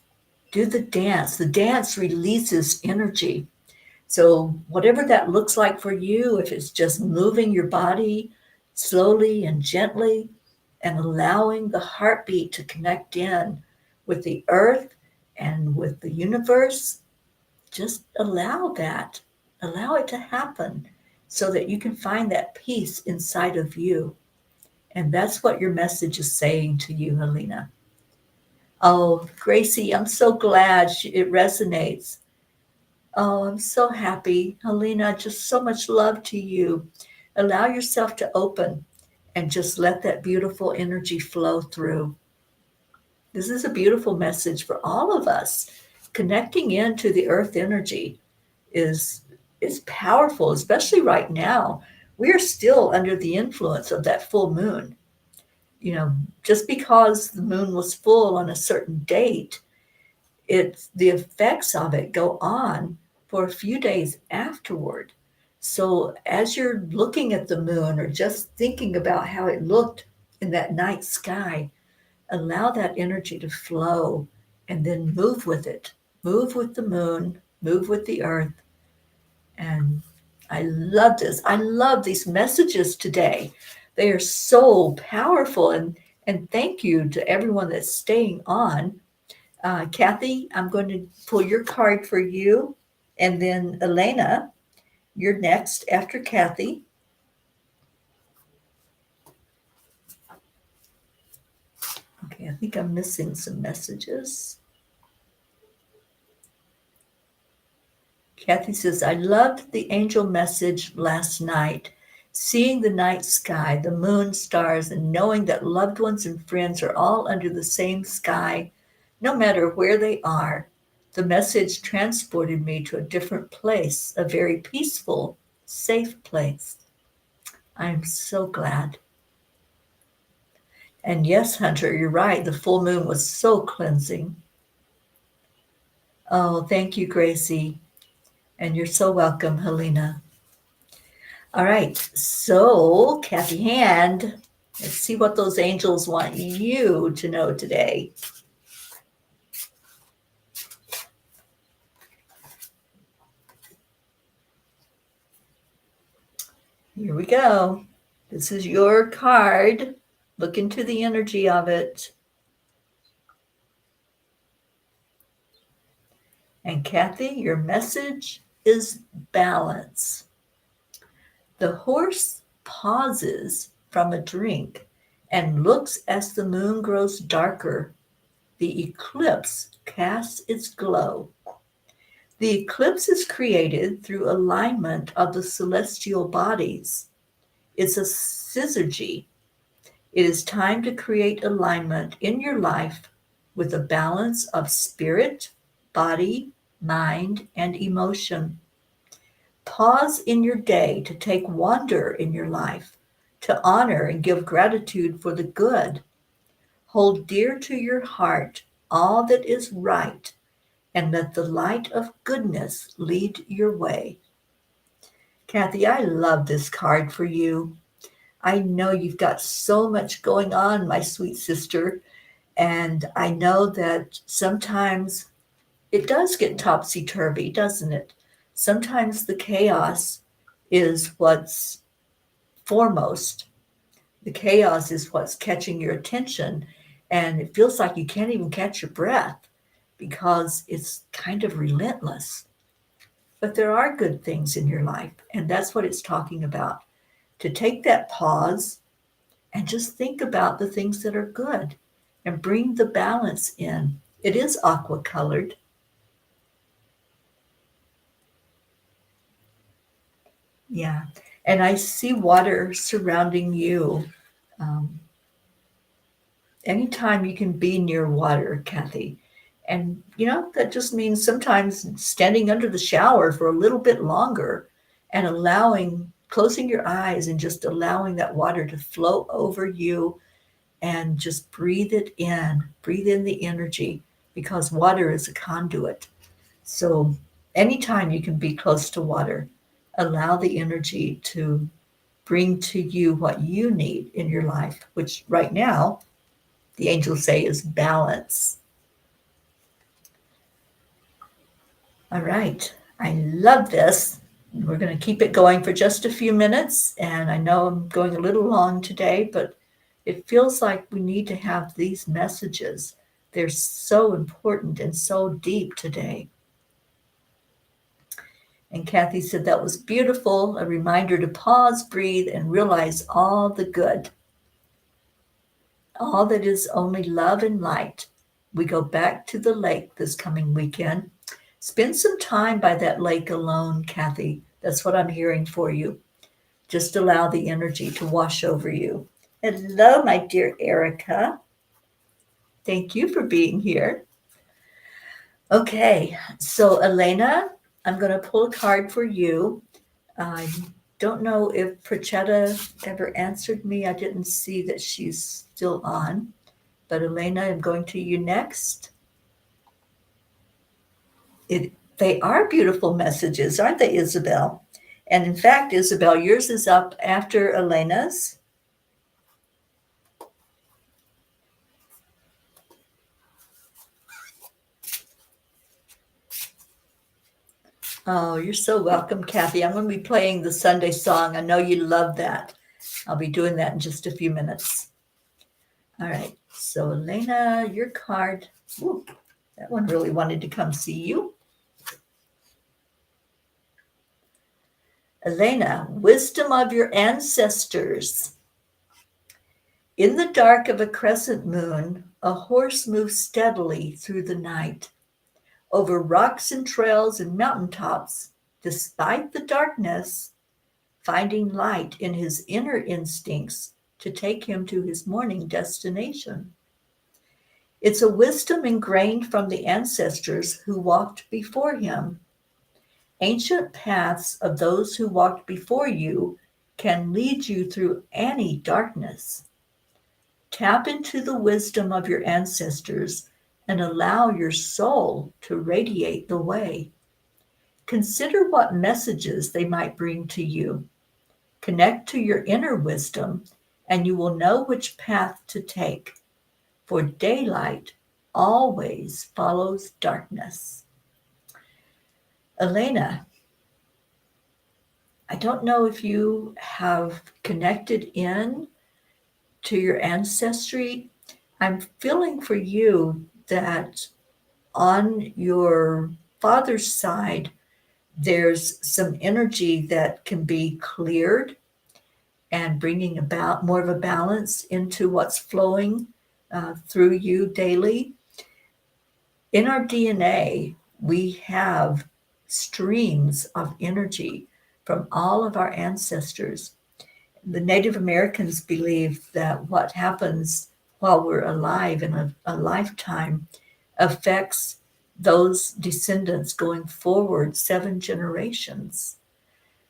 Do the dance. The dance releases energy. So, whatever that looks like for you, if it's just moving your body slowly and gently and allowing the heartbeat to connect in with the earth and with the universe, just allow that. Allow it to happen so that you can find that peace inside of you. And that's what your message is saying to you, Helena. Oh, Gracie, I'm so glad it resonates. Oh, I'm so happy. Helena, just so much love to you. Allow yourself to open and just let that beautiful energy flow through. This is a beautiful message for all of us. Connecting into the earth energy is powerful, especially right now. We are still under the influence of that full moon. You know, just because the moon was full on a certain date, the effects of it go on for a few days afterward. So as you're looking at the moon or just thinking about how it looked in that night sky, allow that energy to flow and then move with it. Move with the moon, move with the earth. And I love this. I love these messages today. They are so powerful. And thank you to everyone that's staying on. Kathy, I'm going to pull your card for you. And then Elena, you're next after Kathy. Okay, I think I'm missing some messages. Kathy says, I loved the angel message last night. Seeing the night sky, the moon, stars, and knowing that loved ones and friends are all under the same sky, no matter where they are. The message transported me to a different place, a very peaceful, safe place. I'm so glad. And yes, Hunter, you're right. The full moon was so cleansing. Oh, thank you, Gracie. And you're so welcome, Helena. All right, so Kathy Hand, let's see what those angels want you to know today. Here we go. This is your card. Look into the energy of it. And Kathy, your message is balance. The horse pauses from a drink and looks as the moon grows darker. The eclipse casts its glow. The eclipse is created through alignment of the celestial bodies. It's a syzygy. It is time to create alignment in your life with a balance of spirit, body, mind, and emotion. Pause in your day to take wonder in your life, to honor and give gratitude for the good. Hold dear to your heart all that is right, and let the light of goodness lead your way. Kathy, I love this card for you. I know you've got so much going on, my sweet sister, and I know that sometimes it does get topsy-turvy, doesn't it? Sometimes the chaos is what's foremost. The chaos is what's catching your attention, and it feels like you can't even catch your breath because it's kind of relentless. But there are good things in your life, and that's what it's talking about. To take that pause and just think about the things that are good and bring the balance in. It is aqua colored. Yeah. And I see water surrounding you. Um, Anytime you can be near water, Kathy. And, that just means sometimes standing under the shower for a little bit longer and closing your eyes and just allowing that water to flow over you and just breathe it in. Breathe in the energy because water is a conduit. So anytime you can be close to water, allow the energy to bring to you what you need in your life, which right now the angels say is balance. All right. I love this. We're going to keep it going for just a few minutes. And I know I'm going a little long today, but it feels like we need to have these messages. They're so important and so deep today. And Kathy said that was beautiful, a reminder to pause, breathe, and realize all the good, all that is only love and light. We go back to the lake this coming weekend. Spend some time by that lake alone, Kathy. That's what I'm hearing for you. Just allow the energy to wash over you. Hello, my dear Erica. Thank you for being here. Okay, so Elena, I'm going to pull a card for you. I don't know if Prachetta ever answered me. I didn't see that she's still on. But Elena, I'm going to you next. They are beautiful messages, aren't they, Isabel? And in fact, Isabel, yours is up after Elena's. Oh, you're so welcome, Kathy. I'm going to be playing the Sunday song. I know you love that. I'll be doing that in just a few minutes. All right. So, Elena, your card. Ooh, that one really wanted to come see you. Elena, wisdom of your ancestors. In the dark of a crescent moon, a horse moves steadily through the night. Over rocks and trails and mountain tops, despite the darkness, finding light in his inner instincts to take him to his morning destination. It's a wisdom ingrained from the ancestors who walked before him. Ancient paths of those who walked before you can lead you through any darkness. Tap into the wisdom of your ancestors and allow your soul to radiate the way. Consider what messages they might bring to you. Connect to your inner wisdom, and you will know which path to take. For daylight always follows darkness. Elena, I don't know if you have connected in to your ancestry. I'm feeling for you that on your father's side, there's some energy that can be cleared and bringing about more of a balance into what's flowing through you daily. In our DNA, we have streams of energy from all of our ancestors. The Native Americans believe that what happens while we're alive in a lifetime affects those descendants going forward 7 generations.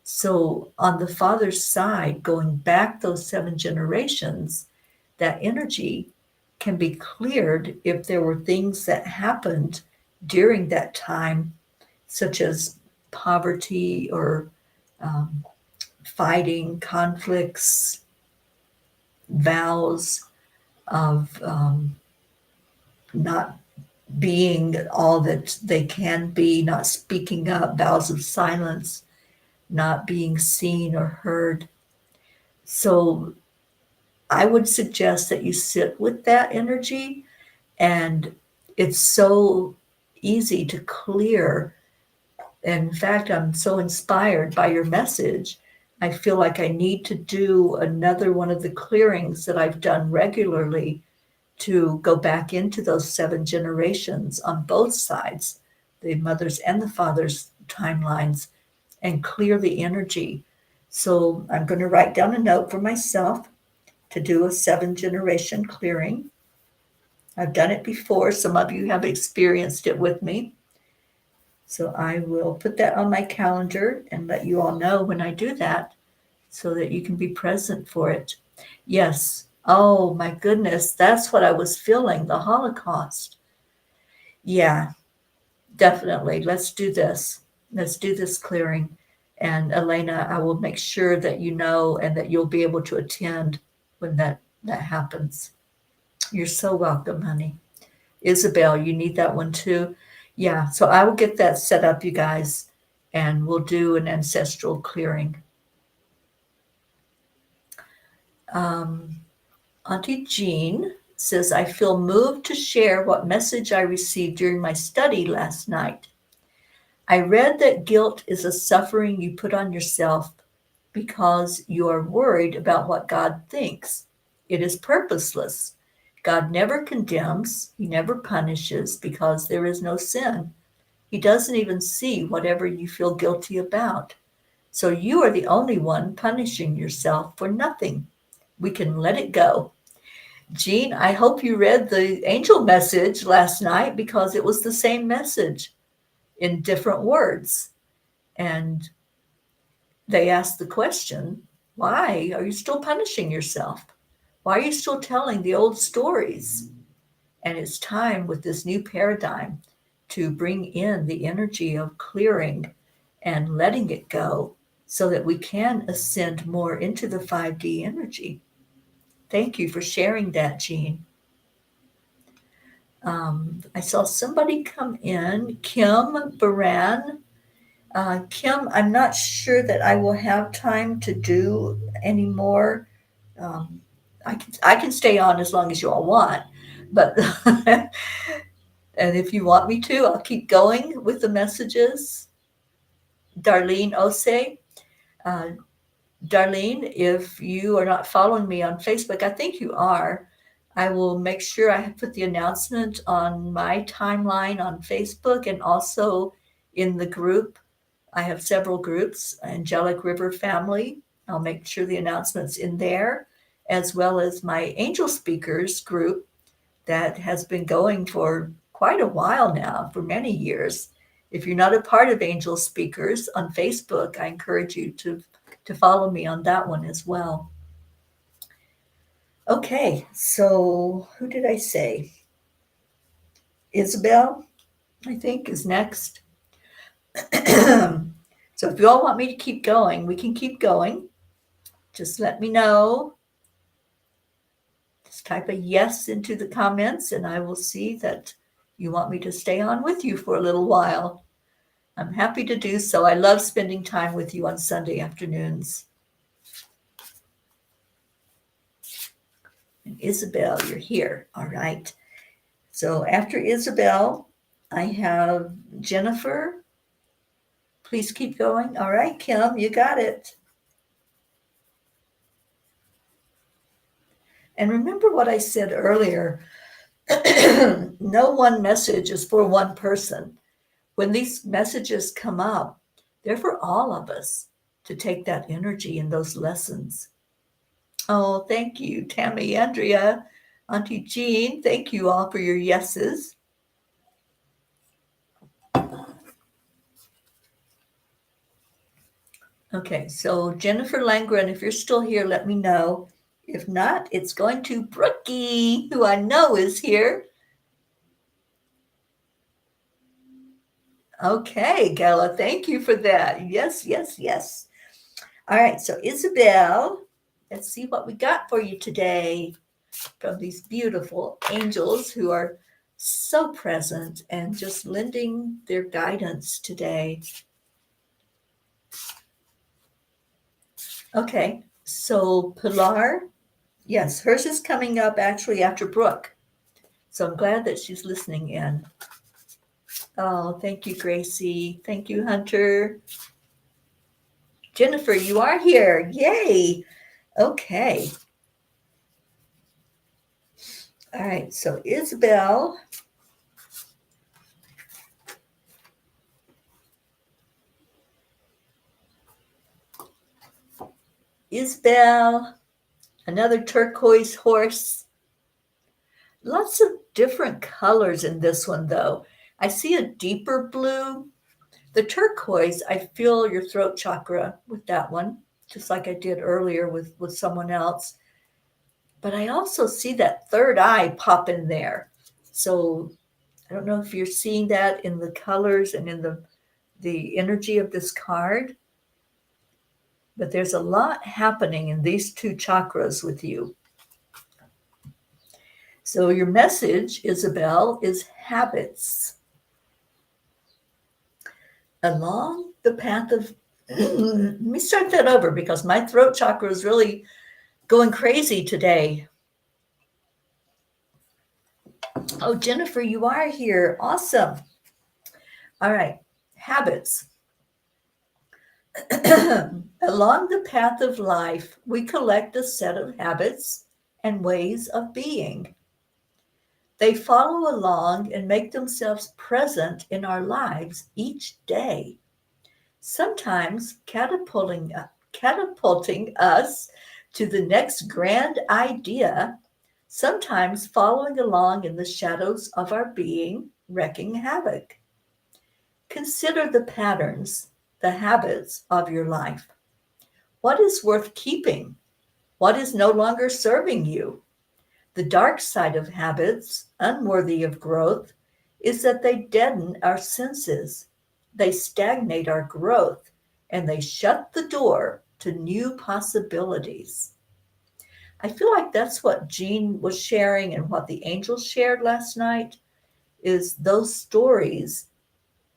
So, on the father's side, going back those 7 generations, that energy can be cleared if there were things that happened during that time, such as poverty or um, fighting, conflicts, vows of not being all that they can be, not speaking up, vows of silence, not being seen or heard. So I would suggest that you sit with that energy, and it's so easy to clear. In fact, I'm so inspired by your message. I feel like I need to do another one of the clearings that I've done regularly to go back into those 7 generations on both sides, the mother's and the father's timelines, and clear the energy. So I'm going to write down a note for myself to do a 7 generation clearing. I've done it before. Some of you have experienced it with me. So I will put that on my calendar and let you all know when I do that so that you can be present for it. Yes. Oh my goodness. That's what I was feeling, the Holocaust. Yeah, definitely. Let's do this. Let's do this clearing. And Elena, I will make sure that you know and that you'll be able to attend when that happens. You're so welcome, honey. Isabel, you need that one too. Yeah, so I will get that set up, you guys, and we'll do an ancestral clearing. Auntie Jean says, I feel moved to share what message I received during my study last night. I read that guilt is a suffering you put on yourself because you are worried about what God thinks. It is purposeless. God never condemns, He never punishes because there is no sin. He doesn't even see whatever you feel guilty about. So you are the only one punishing yourself for nothing. We can let it go. Jean, I hope you read the angel message last night because it was the same message in different words. And they asked the question, why are you still punishing yourself? Why are you still telling the old stories? And it's time with this new paradigm to bring in the energy of clearing and letting it go so that we can ascend more into the 5D energy. Thank you for sharing that, Jean. I saw somebody come in, Kim Baran. Kim, I'm not sure that I will have time to do any more. I can stay on as long as you all want, but and if you want me to, I'll keep going with the messages. Darlene Ose. Uh, Darlene, if you are not following me on Facebook, I think you are. I will make sure I put the announcement on my timeline on Facebook and also in the group I have several groups, Angelic River Family. I'll make sure the announcement's in there, as well as my Angel Speakers group that has been going for quite a while now, for many years. If you're not a part of Angel Speakers on Facebook, I encourage you to follow me on that one as well. Okay, so who did I say? Isabel, I think, is next. So if you all want me to keep going, we can keep going. Just let me know. Just type a yes into the comments and I will see that you want me to stay on with you for a little while. I'm happy to do so. I love spending time with you on Sunday afternoons. And Isabel, you're here. All right. So after Isabel, I have Jennifer. Please keep going. All right, Kim, you got it. And remember what I said earlier. No one message is for one person. When these messages come up, they're for all of us to take that energy and those lessons. Oh, thank you, Tammy, Andrea, Auntie Jean. Thank you all for your yeses. Okay, so Jennifer Langren, if you're still here, let me know. If not, it's going to Brookie, who I know is here. Okay, Gala, thank you for that. Yes, yes, yes. All right, so Isabel, let's see what we got for you today from these beautiful angels who are so present and just lending their guidance today. Okay, so Pilar, yes, hers is coming up actually after Brooke. So I'm glad that she's listening in. Oh, thank you, Gracie. Thank you, Hunter. Jennifer, you are here. Yay. Okay. All right, so Isabel. Isabel, another turquoise horse. Lots of different colors in this one, though. I see a deeper blue. The turquoise, I feel your throat chakra with that one, just like I did earlier with someone else. But I also see that third eye pop in there. So I don't know if you're seeing that in the colors and in the energy of this card, but there's a lot happening in these two chakras with you. So your message, Isabel, is habits. Along the path of, let me start that over because my throat chakra is really going crazy today. Oh, Jennifer, you are here. Awesome. All right, habits. Along the path of life, we collect a set of habits and ways of being. They follow along and make themselves present in our lives each day, sometimes catapulting us to the next grand idea, sometimes following along in the shadows of our being, wreaking havoc. Consider the patterns, the habits of your life. What is worth keeping? What is no longer serving you? The dark side of habits, unworthy of growth, is that they deaden our senses, they stagnate our growth, and they shut the door to new possibilities. I feel like that's what Jean was sharing and what the angels shared last night is those stories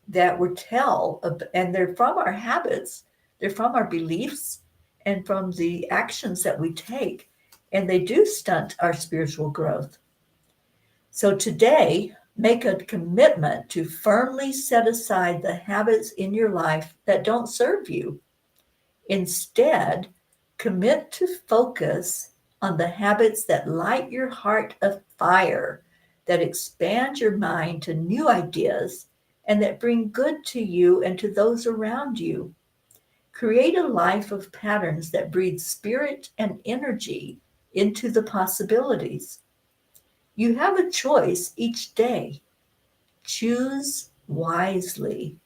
that we tell, and they're from our habits, they're from our beliefs, and from the actions that we take, and they do stunt our spiritual growth. So today, make a commitment to firmly set aside the habits in your life that don't serve you. Instead, commit to focus on the habits that light your heart afire, that expand your mind to new ideas, and that bring good to you and to those around you. Create a life of patterns that breathe spirit and energy into the possibilities. You have a choice each day. Choose wisely.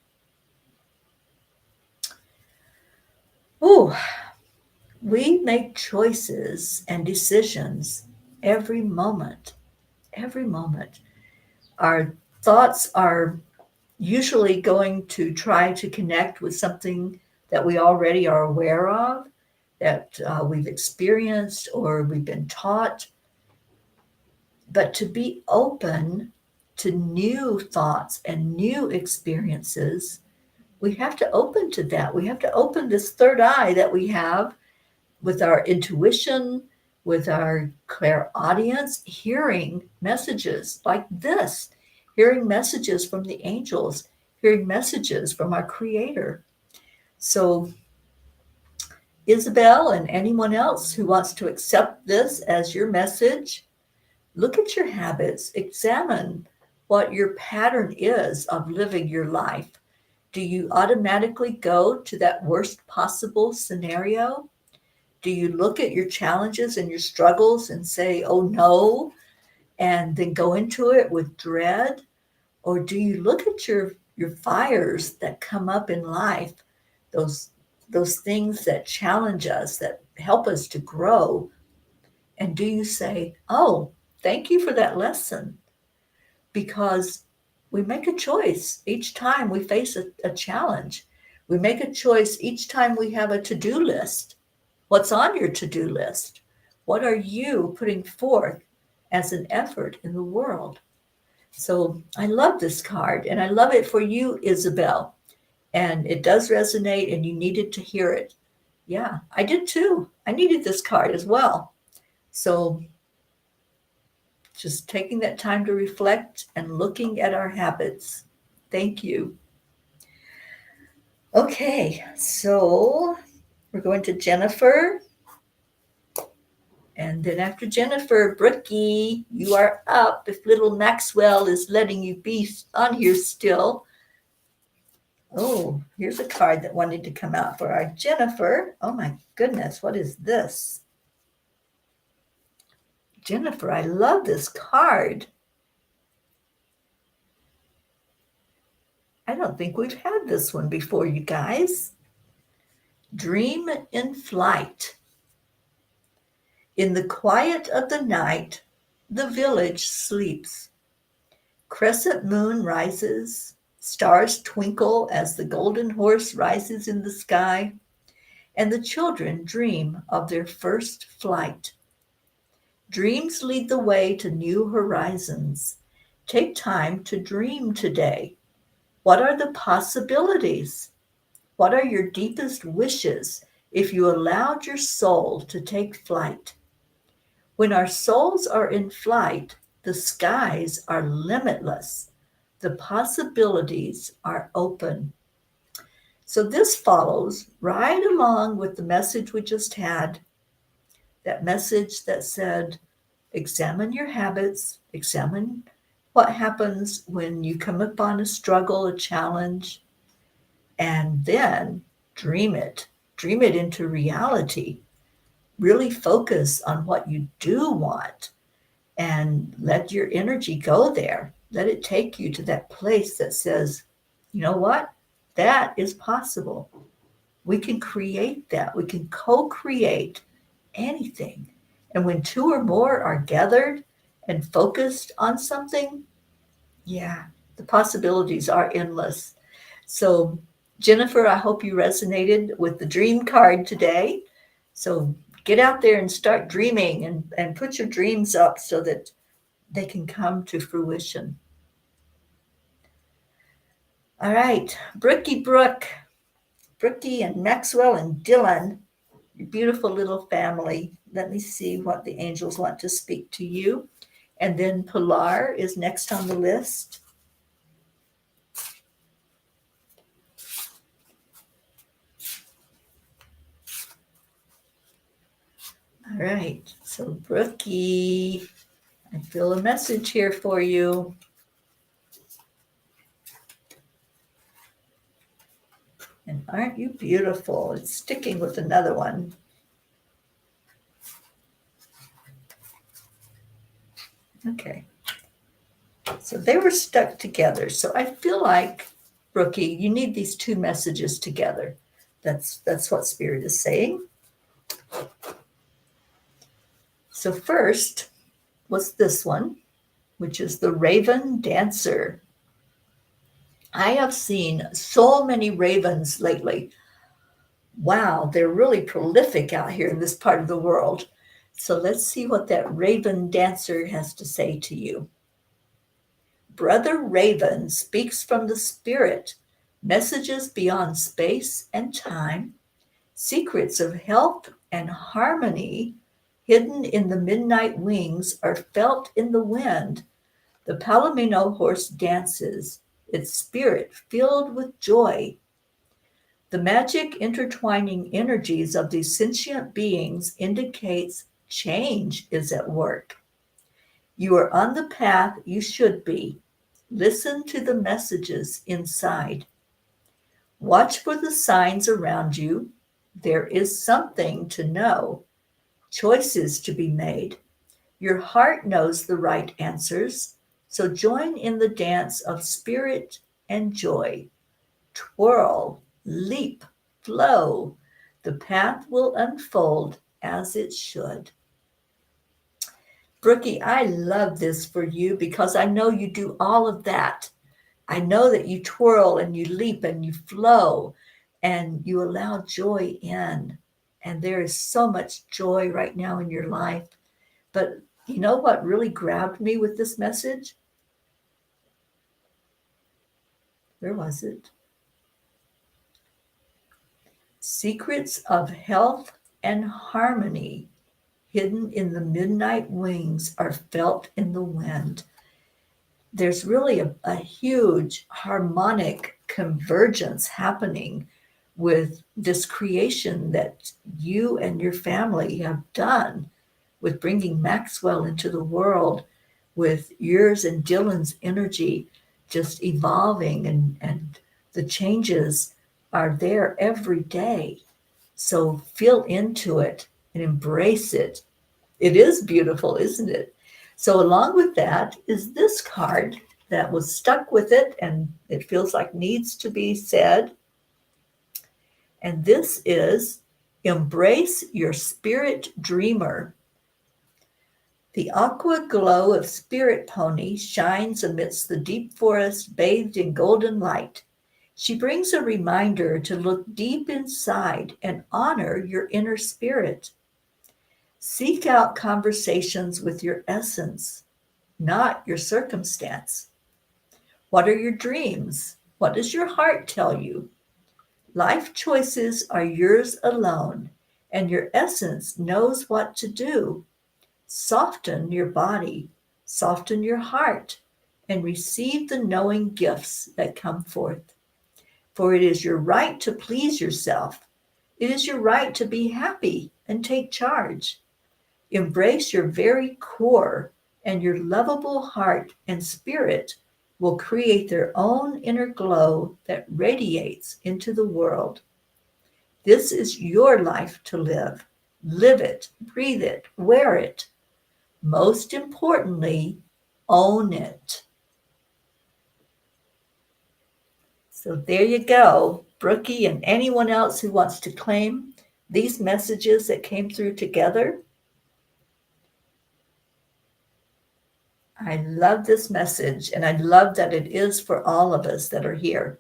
Ooh, we make choices and decisions every moment. Every moment. Our thoughts are usually going to try to connect with something that we already are aware of, that we've experienced or we've been taught. But to be open to new thoughts and new experiences, we have to open to that. We have to open this third eye that we have with our intuition, with our clairaudience, hearing messages like this, hearing messages from the angels, hearing messages from our Creator. So, Isabel and anyone else who wants to accept this as your message, look at your habits, examine what your pattern is of living your life. Do you automatically go to that worst possible scenario? Do you look at your challenges and your struggles and say, oh no, and then go into it with dread? Or do you look at your fires that come up in life, those those things that challenge us, that help us to grow? And do you say, oh, thank you for that lesson? Because we make a choice each time we face a challenge. We make a choice each time we have a to-do list. What's on your to-do list? What are you putting forth as an effort in the world? So I love this card, and I love it for you, Isabel. And it does resonate, and you needed to hear it. Yeah, I did too. I needed this card as well. So just taking that time to reflect and looking at our habits. Thank you. Okay, so we're going to Jennifer. And then after Jennifer, Brookie, you are up. If little Maxwell is letting you be on here still. Oh, here's a card that wanted to come out for our Jennifer. Oh my goodness, what is this? Jennifer, I love this card. I don't think we've had this one before, you guys. Dream in flight. In the quiet of the night, the village sleeps. Crescent moon rises, stars twinkle as the golden horse rises in the sky, and the children dream of their first flight. Dreams lead the way to new horizons. Take time to dream today. What are the possibilities? What are your deepest wishes if you allowed your soul to take flight? When our souls are in flight, the skies are limitless. The possibilities are open. So this follows right along with the message we just had, that message that said, examine your habits, examine what happens when you come upon a struggle, a challenge, and then dream it. Dream it into reality. Really focus on what you do want and let your energy go there. Let it take you to that place that says, you know what? That is possible. We can create that. We can co-create anything. And when two or more are gathered and focused on something, yeah, the possibilities are endless. So, Jennifer, I hope you resonated with the dream card today. So, get out there and start dreaming and put your dreams up so that they can come to fruition. All right, Brookie and Maxwell and Dylan, your beautiful little family. Let me see what the angels want to speak to you. And then Pilar is next on the list. All right, so Brookie, I feel a message here for you. And aren't you beautiful? It's sticking with another one. Okay. So they were stuck together. So I feel like, Brookie, you need these two messages together. That's what Spirit is saying. So first was this one, which is the Raven Dancer. I have seen so many ravens lately. Wow, they're really prolific out here in this part of the world. So let's see what that Raven Dancer has to say to you. Brother Raven speaks from the spirit, messages beyond space and time, secrets of health and harmony hidden in the midnight wings are felt in the wind. The Palomino horse dances, its spirit filled with joy. The magic intertwining energies of these sentient beings indicates change is at work. You are on the path you should be. Listen to the messages inside. Watch for the signs around you. There is something to know, choices to be made. Your heart knows the right answers, so join in the dance of spirit and joy. Twirl, leap, flow. The path will unfold as it should. Brookie, I love this for you because I know you do all of that. I know that you twirl and you leap and you flow and you allow joy in. And there is so much joy right now in your life. But you know what really grabbed me with this message? Where was it? Secrets of health and harmony hidden in the midnight wings are felt in the wind. There's really a huge harmonic convergence happening with this creation that you and your family have done with bringing Maxwell into the world, with yours and Dylan's energy just evolving, and the changes are there every day. So feel into it and embrace it. It is beautiful, isn't it? So along with that is this card that was stuck with it and it feels like needs to be said. And this is Embrace Your Spirit Dreamer. The aqua glow of Spirit Pony shines amidst the deep forest bathed in golden light. She brings a reminder to look deep inside and honor your inner spirit. Seek out conversations with your essence, not your circumstance. What are your dreams? What does your heart tell you? Life choices are yours alone, and your essence knows what to do. Soften your body, soften your heart, and receive the knowing gifts that come forth. For it is your right to please yourself. It is your right to be happy and take charge. Embrace your very core, and your lovable heart and spirit will create their own inner glow that radiates into the world. This is your life to live. Live it, breathe it, wear it. Most importantly, own it. So there you go, Brookie, and anyone else who wants to claim these messages that came through together. I love this message, and I love that it is for all of us that are here.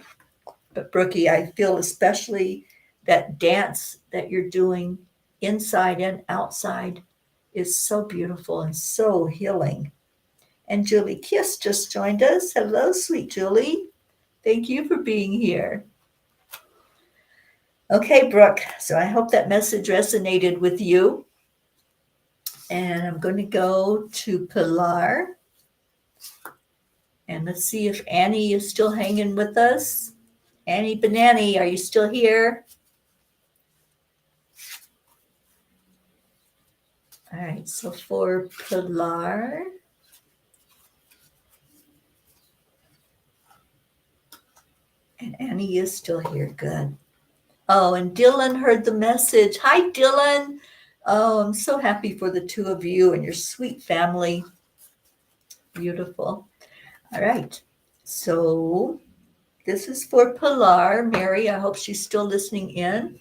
But Brookie, I feel especially that dance that you're doing inside and outside is so beautiful and so healing. And Julie Kiss just joined us. Hello, sweet Julie. Thank you for being here. Okay, Brooke, so I hope that message resonated with you. And I'm going to go to Pilar. And let's see if Annie is still hanging with us. Annie Banani, are you still here? All right, so for Pilar, and Annie is still here. Good. Oh, and Dylan heard the message. Hi, Dylan. Oh, I'm so happy for the two of you and your sweet family. Beautiful. All right. So this is for Pilar. Mary, I hope she's still listening in.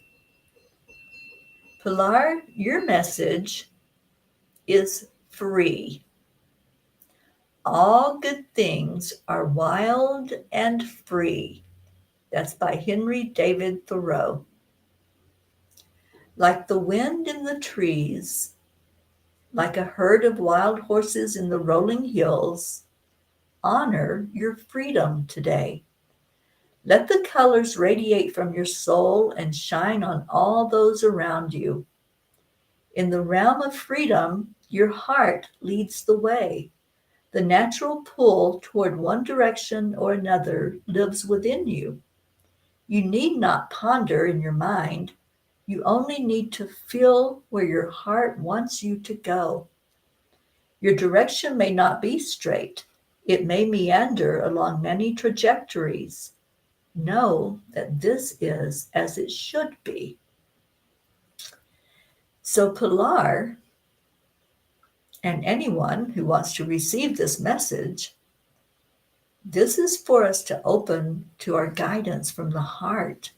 Pilar, your message is free. All good things are wild and free. That's by Henry David Thoreau. Like the wind in the trees, like a herd of wild horses in the rolling hills, honor your freedom today. Let the colors radiate from your soul and shine on all those around you. In the realm of freedom, your heart leads the way. The natural pull toward one direction or another lives within you. You need not ponder in your mind. You only need to feel where your heart wants you to go. Your direction may not be straight. It may meander along many trajectories. Know that this is as it should be. So, Pilar, and anyone who wants to receive this message, this is for us to open to our guidance from the heart,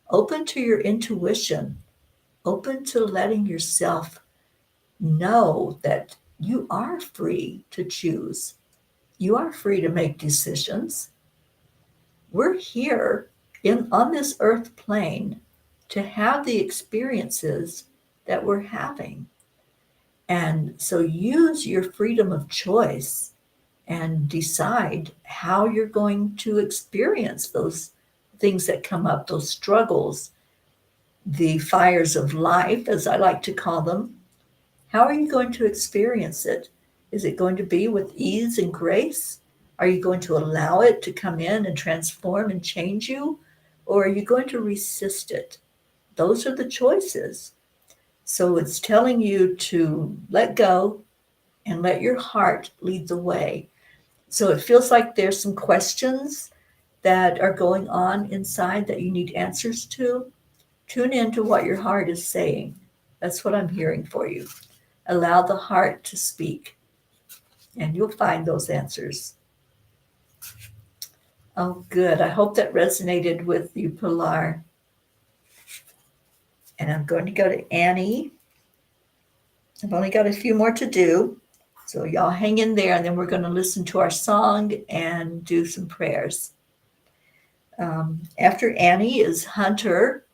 open to your intuition, open to letting yourself know that you are free to choose. You are free to make decisions. We're here on this earth plane to have the experiences that we're having. And so use your freedom of choice and decide how you're going to experience those things that come up, those struggles, the fires of life, as I like to call them. How are you going to experience it? Is it going to be with ease and grace? Are you going to allow it to come in and transform and change you? Or are you going to resist it? Those are the choices. So it's telling you to let go and let your heart lead the way. So it feels like there's some questions that are going on inside that you need answers to. Tune into what your heart is saying. That's what I'm hearing for you. Allow the heart to speak, and you'll find those answers. Oh, good. I hope that resonated with you, Pilar. And I'm going to go to Annie. I've only got a few more to do. So y'all hang in there, and then we're going to listen to our song and do some prayers. After Annie is Hunter.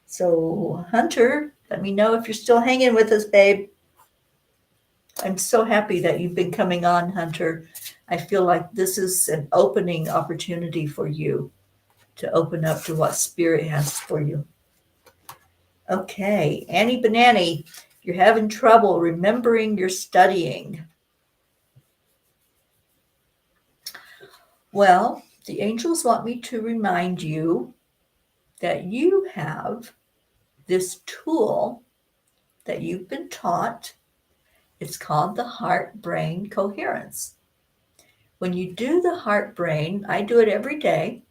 So Hunter, let me know if you're still hanging with us, babe. I'm so happy that you've been coming on, Hunter. I feel like this is an opening opportunity for you to open up to what Spirit has for you. Okay, Annie Banani, you're having trouble remembering your studying. Well, the angels want me to remind you that you have this tool that you've been taught. It's called the heart-brain coherence. When you do the heart-brain, I do it every day,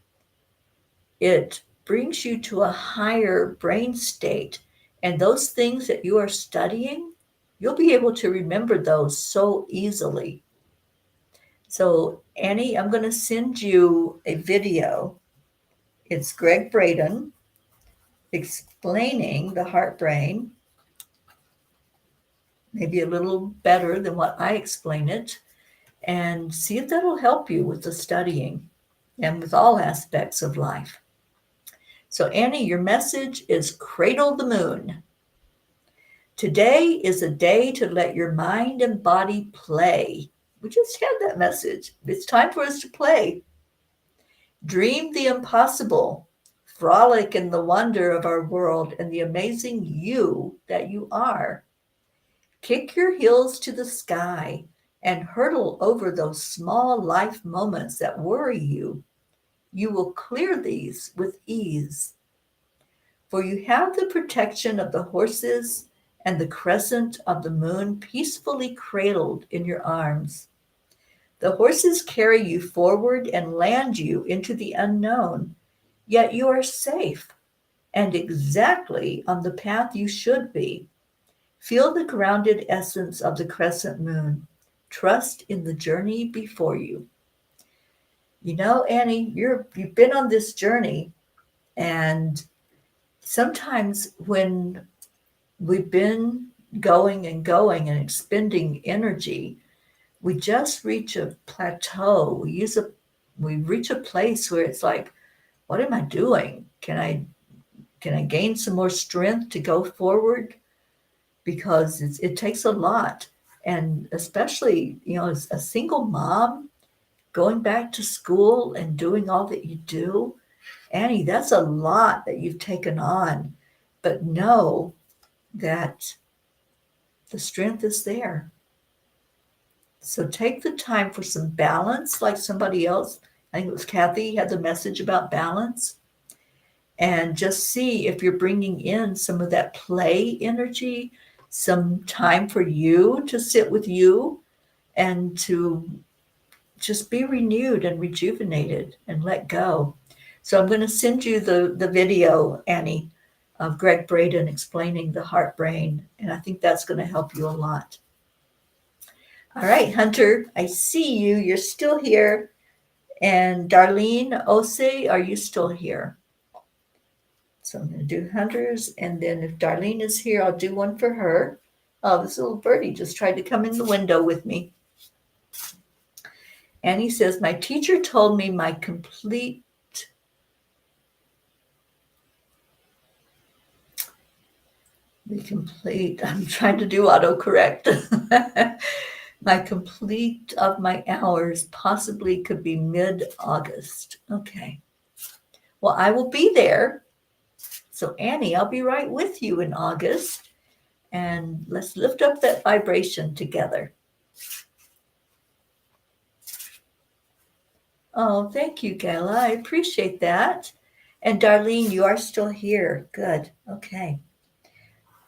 it brings you to a higher brain state. And those things that you are studying, you'll be able to remember those so easily. So, Annie, I'm going to send you a video. It's Greg Braden explaining the heart brain, maybe a little better than what I explain it, and see if that'll help you with the studying and with all aspects of life. So, Annie, your message is Cradle the Moon. Today is a day to let your mind and body play. We just had that message. It's time for us to play. Dream the impossible. Frolic in the wonder of our world and the amazing you that you are. Kick your heels to the sky and hurtle over those small life moments that worry you. You will clear these with ease. For you have the protection of the horses and the crescent of the moon peacefully cradled in your arms. The horses carry you forward and land you into the unknown, yet you are safe. and exactly on the path you should be. Feel the grounded essence of the crescent moon. Trust in the journey before you. You know, Annie, you've been on this journey, and sometimes when we've been going and going and expending energy, we just reach a plateau. We reach a place where it's like, what am I doing? Can I gain some more strength to go forward? Because it takes a lot. And especially, as a single mom, going back to school and doing all that you do, Annie, that's a lot that you've taken on. But know that the strength is there. So take the time for some balance, like somebody else, I think it was Kathy, had the message about balance. And just see if you're bringing in some of that play energy, some time for you to sit with you and to just be renewed and rejuvenated and let go. So I'm going to send you the video, Annie, of Greg Braden explaining the heart brain. And I think that's going to help you a lot. All right, Hunter, I see you. You're still here. And Darlene Ose, are you still here? So I'm going to do Hunter's. And then if Darlene is here, I'll do one for her. Oh, this little birdie just tried to come in the window with me. Annie says, my teacher told me I'm trying to do autocorrect. My complete of my hours possibly could be mid-August. Okay. Well, I will be there. So Annie, I'll be right with you in August. And let's lift up that vibration together. Oh, thank you, Gayla. I appreciate that. And Darlene, you are still here. Good. Okay.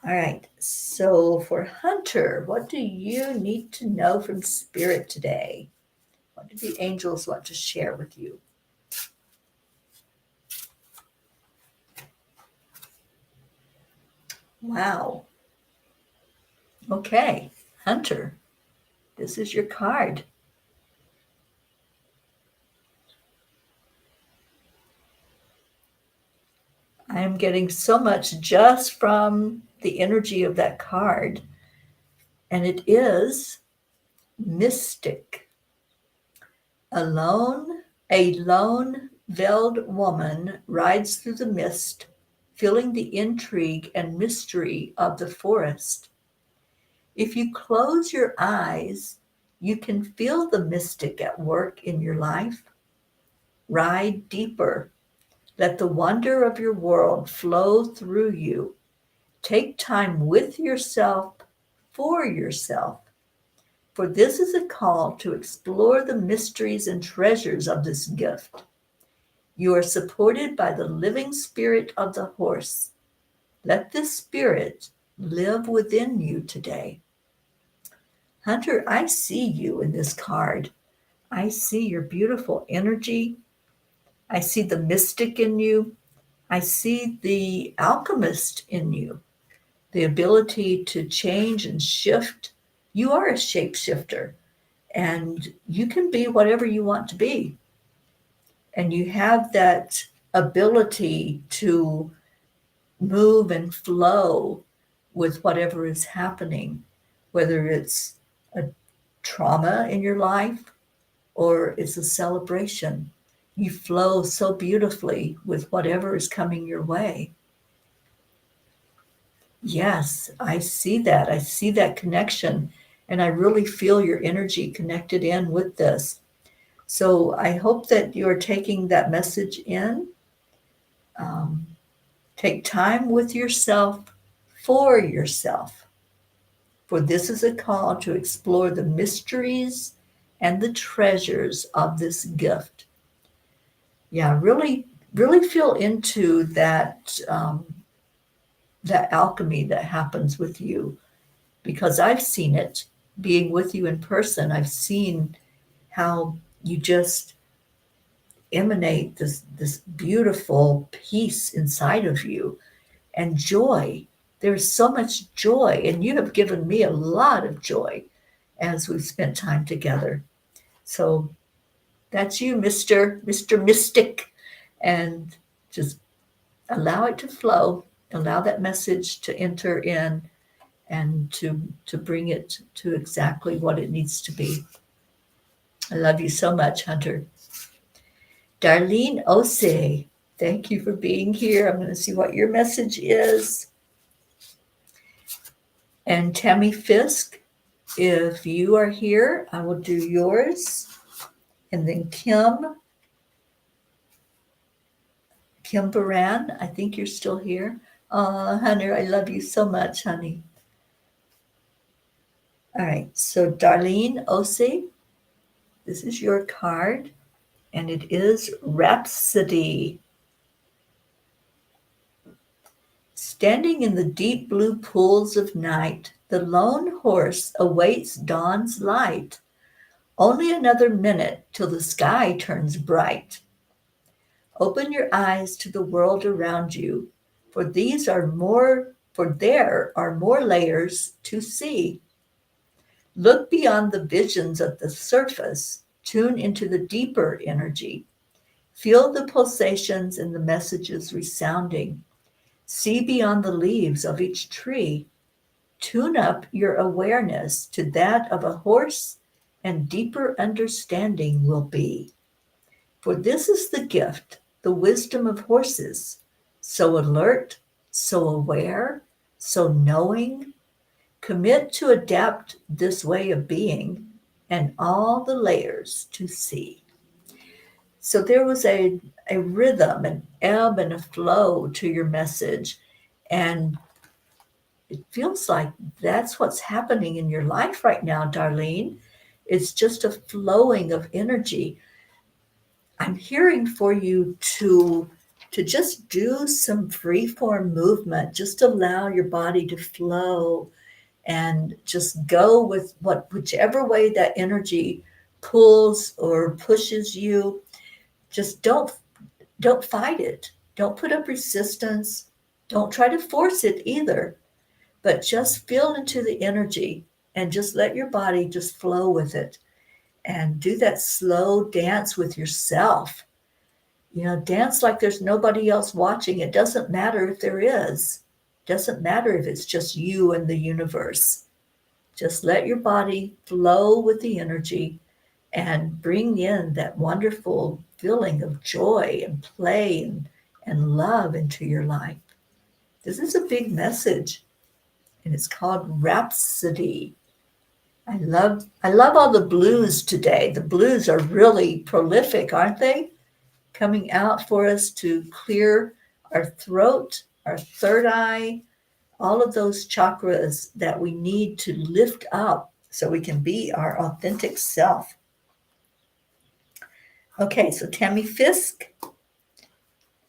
All right. So for Hunter, what do you need to know from Spirit today? What do the angels want to share with you? Wow. Okay. Hunter, this is your card. I am getting so much just from the energy of that card. And it is mystic. A lone veiled woman rides through the mist, feeling the intrigue and mystery of the forest. If you close your eyes, you can feel the mystic at work in your life. Ride deeper. Let the wonder of your world flow through you. Take time with yourself, for yourself, for this is a call to explore the mysteries and treasures of this gift. You are supported by the living spirit of the horse. Let this spirit live within you today. Hunter, I see you in this card. I see your beautiful energy. I see the mystic in you. I see the alchemist in you, the ability to change and shift. You are a shapeshifter, and you can be whatever you want to be. And you have that ability to move and flow with whatever is happening, whether it's a trauma in your life or it's a celebration. You flow so beautifully with whatever is coming your way. Yes, I see that. I see that connection. And I really feel your energy connected in with this. So I hope that you're taking that message in. Um, Take time with yourself, for yourself. For this is a call to explore the mysteries and the treasures of this gift. Yeah, really, really feel into that alchemy that happens with you, because I've seen it being with you in person. I've seen how you just emanate this beautiful peace inside of you and joy. There's so much joy, and you have given me a lot of joy as we've spent time together. So that's you, Mr. Mystic, and just allow it to flow. Allow that message to enter in and to bring it to exactly what it needs to be. I love you so much, Hunter. Darlene Ose, thank you for being here. I'm going to see what your message is. And Tammy Fisk, if you are here, I will do yours. And then Kim Baran, I think you're still here. Hunter, I love you so much, honey. All right, so Darlene Ose, this is your card, and it is Rhapsody. Standing in the deep blue pools of night, the lone horse awaits dawn's light. Only another minute till the sky turns bright. Open your eyes to the world around you, for there are more layers to see. Look beyond the visions of the surface, tune into the deeper energy. Feel the pulsations and the messages resounding. See beyond the leaves of each tree. Tune up your awareness to that of a horse, and deeper understanding will be. For this is the gift, the wisdom of horses, so alert, so aware, so knowing. Commit to adapt this way of being and all the layers to see. So there was a rhythm, an ebb and a flow to your message. And it feels like that's what's happening in your life right now, Darlene. It's just a flowing of energy. I'm hearing for you to just do some free form movement, just allow your body to flow and just go with whichever way that energy pulls or pushes you. Just don't fight it. Don't put up resistance. Don't try to force it either, but just feel into the energy and just let your body just flow with it and do that slow dance with yourself. Dance like there's nobody else watching. It doesn't matter if there is. It doesn't matter if it's just you and the universe. Just let your body flow with the energy and bring in that wonderful feeling of joy and play and love into your life. This is a big message, and it's called Rhapsody. I love all the blues today. The blues are really prolific, aren't they? Coming out for us to clear our throat, our third eye, all of those chakras that we need to lift up so we can be our authentic self. Okay, so Tammy Fisk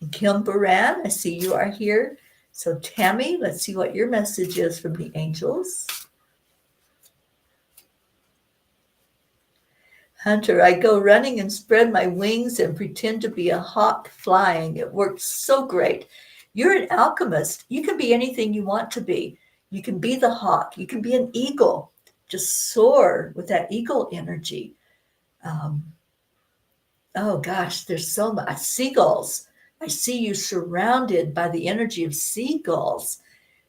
and Kim Baran, I see you are here. So Tammy, let's see what your message is from the angels. Hunter, I go running and spread my wings and pretend to be a hawk flying. It works so great. You're an alchemist. You can be anything you want to be. You can be the hawk. You can be an eagle. Just soar with that eagle energy. Oh gosh, there's so much. Seagulls. I see you surrounded by the energy of seagulls.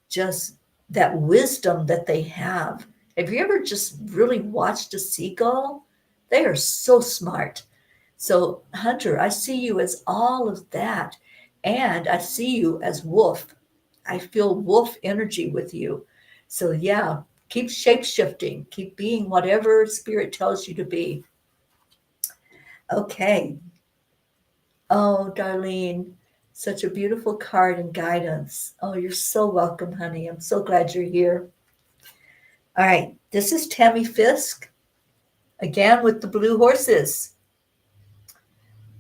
Just that wisdom that they have. Have you ever just really watched a seagull? They are so smart. So, Hunter, I see you as all of that. And I see you as wolf. I feel wolf energy with you. So, yeah, keep shape shifting. Keep being whatever spirit tells you to be. Okay. Oh, Darlene, such a beautiful card and guidance. Oh, you're so welcome, honey. I'm so glad you're here. All right. This is Tammy Fisk, again with the blue horses.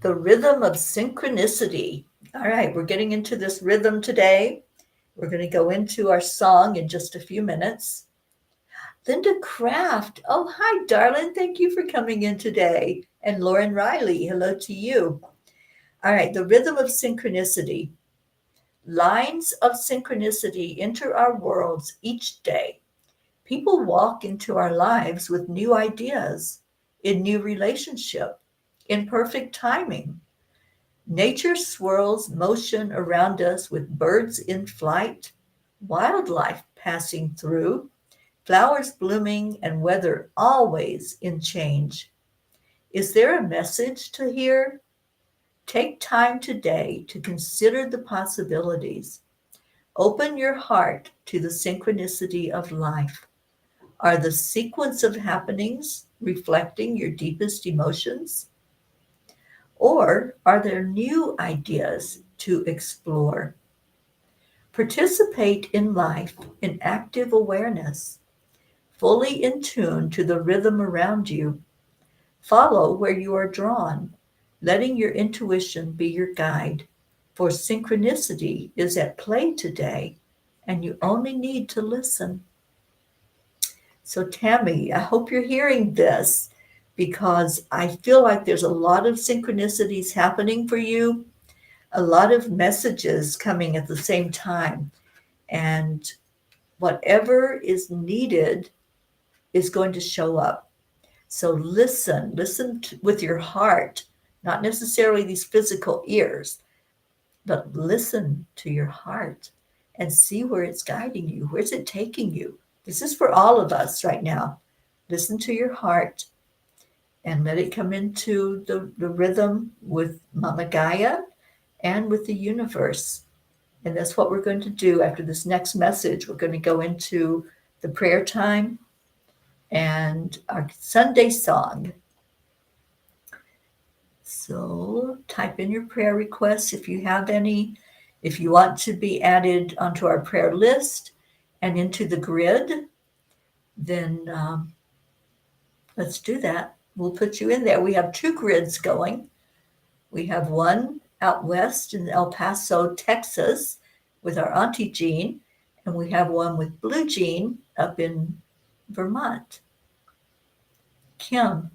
The rhythm of synchronicity. All right, we're getting into this rhythm today. We're going to go into our song in just a few minutes. Linda Kraft. Oh, hi, darling. Thank you for coming in today. And Lauren Riley, hello to you. All right, the rhythm of synchronicity. Lines of synchronicity enter our worlds each day. People walk into our lives with new ideas, in new relationship, in perfect timing. Nature swirls motion around us with birds in flight, wildlife passing through, flowers blooming, and weather always in change. Is there a message to hear? Take time today to consider the possibilities. Open your heart to the synchronicity of life. Are the sequence of happenings reflecting your deepest emotions? Or are there new ideas to explore? Participate in life in active awareness, fully in tune to the rhythm around you. Follow where you are drawn, letting your intuition be your guide. For synchronicity is at play today, and you only need to listen. So, Tammy, I hope you're hearing this because I feel like there's a lot of synchronicities happening for you, a lot of messages coming at the same time. And whatever is needed is going to show up. So, with your heart, not necessarily these physical ears, but listen to your heart and see where it's guiding you. Where's it taking you? This is for all of us right now. Listen to your heart and let it come into the rhythm with Mama Gaia and with the universe. And that's what we're going to do after this next message. We're going to go into the prayer time and our Sunday song. So type in your prayer requests if you have any. If you want to be added onto our prayer list and into the grid, then let's do that. We'll put you in there. We have two grids going. We have one out west in El Paso, Texas, with our Auntie Jean, and we have one with Blue Jean up in Vermont. Kim.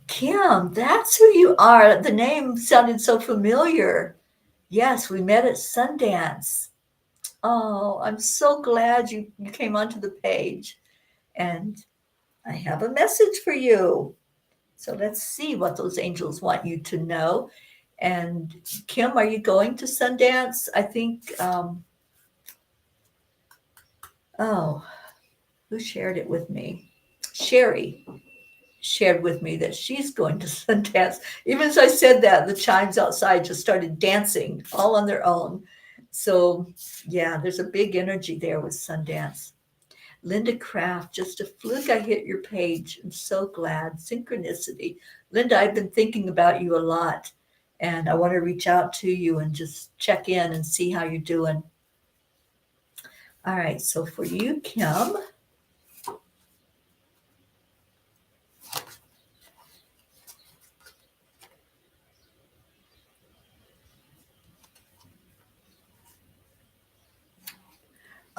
Kim, that's who you are. The name sounded so familiar. Yes, we met at Sundance. Oh, I'm so glad you came onto the page. And I have a message for you. So let's see what those angels want you to know. And Kim, are you going to Sundance? I think, oh, who shared it with me? Sherry shared with me that she's going to Sundance. Even as I said that, the chimes outside just started dancing all on their own. So, yeah, there's a big energy there with Sundance. Linda Craft, just a fluke I hit your page. I'm so glad. Synchronicity. Linda, I've been thinking about you a lot, and I want to reach out to you and just check in and see how you're doing. All right, so for you, Kim,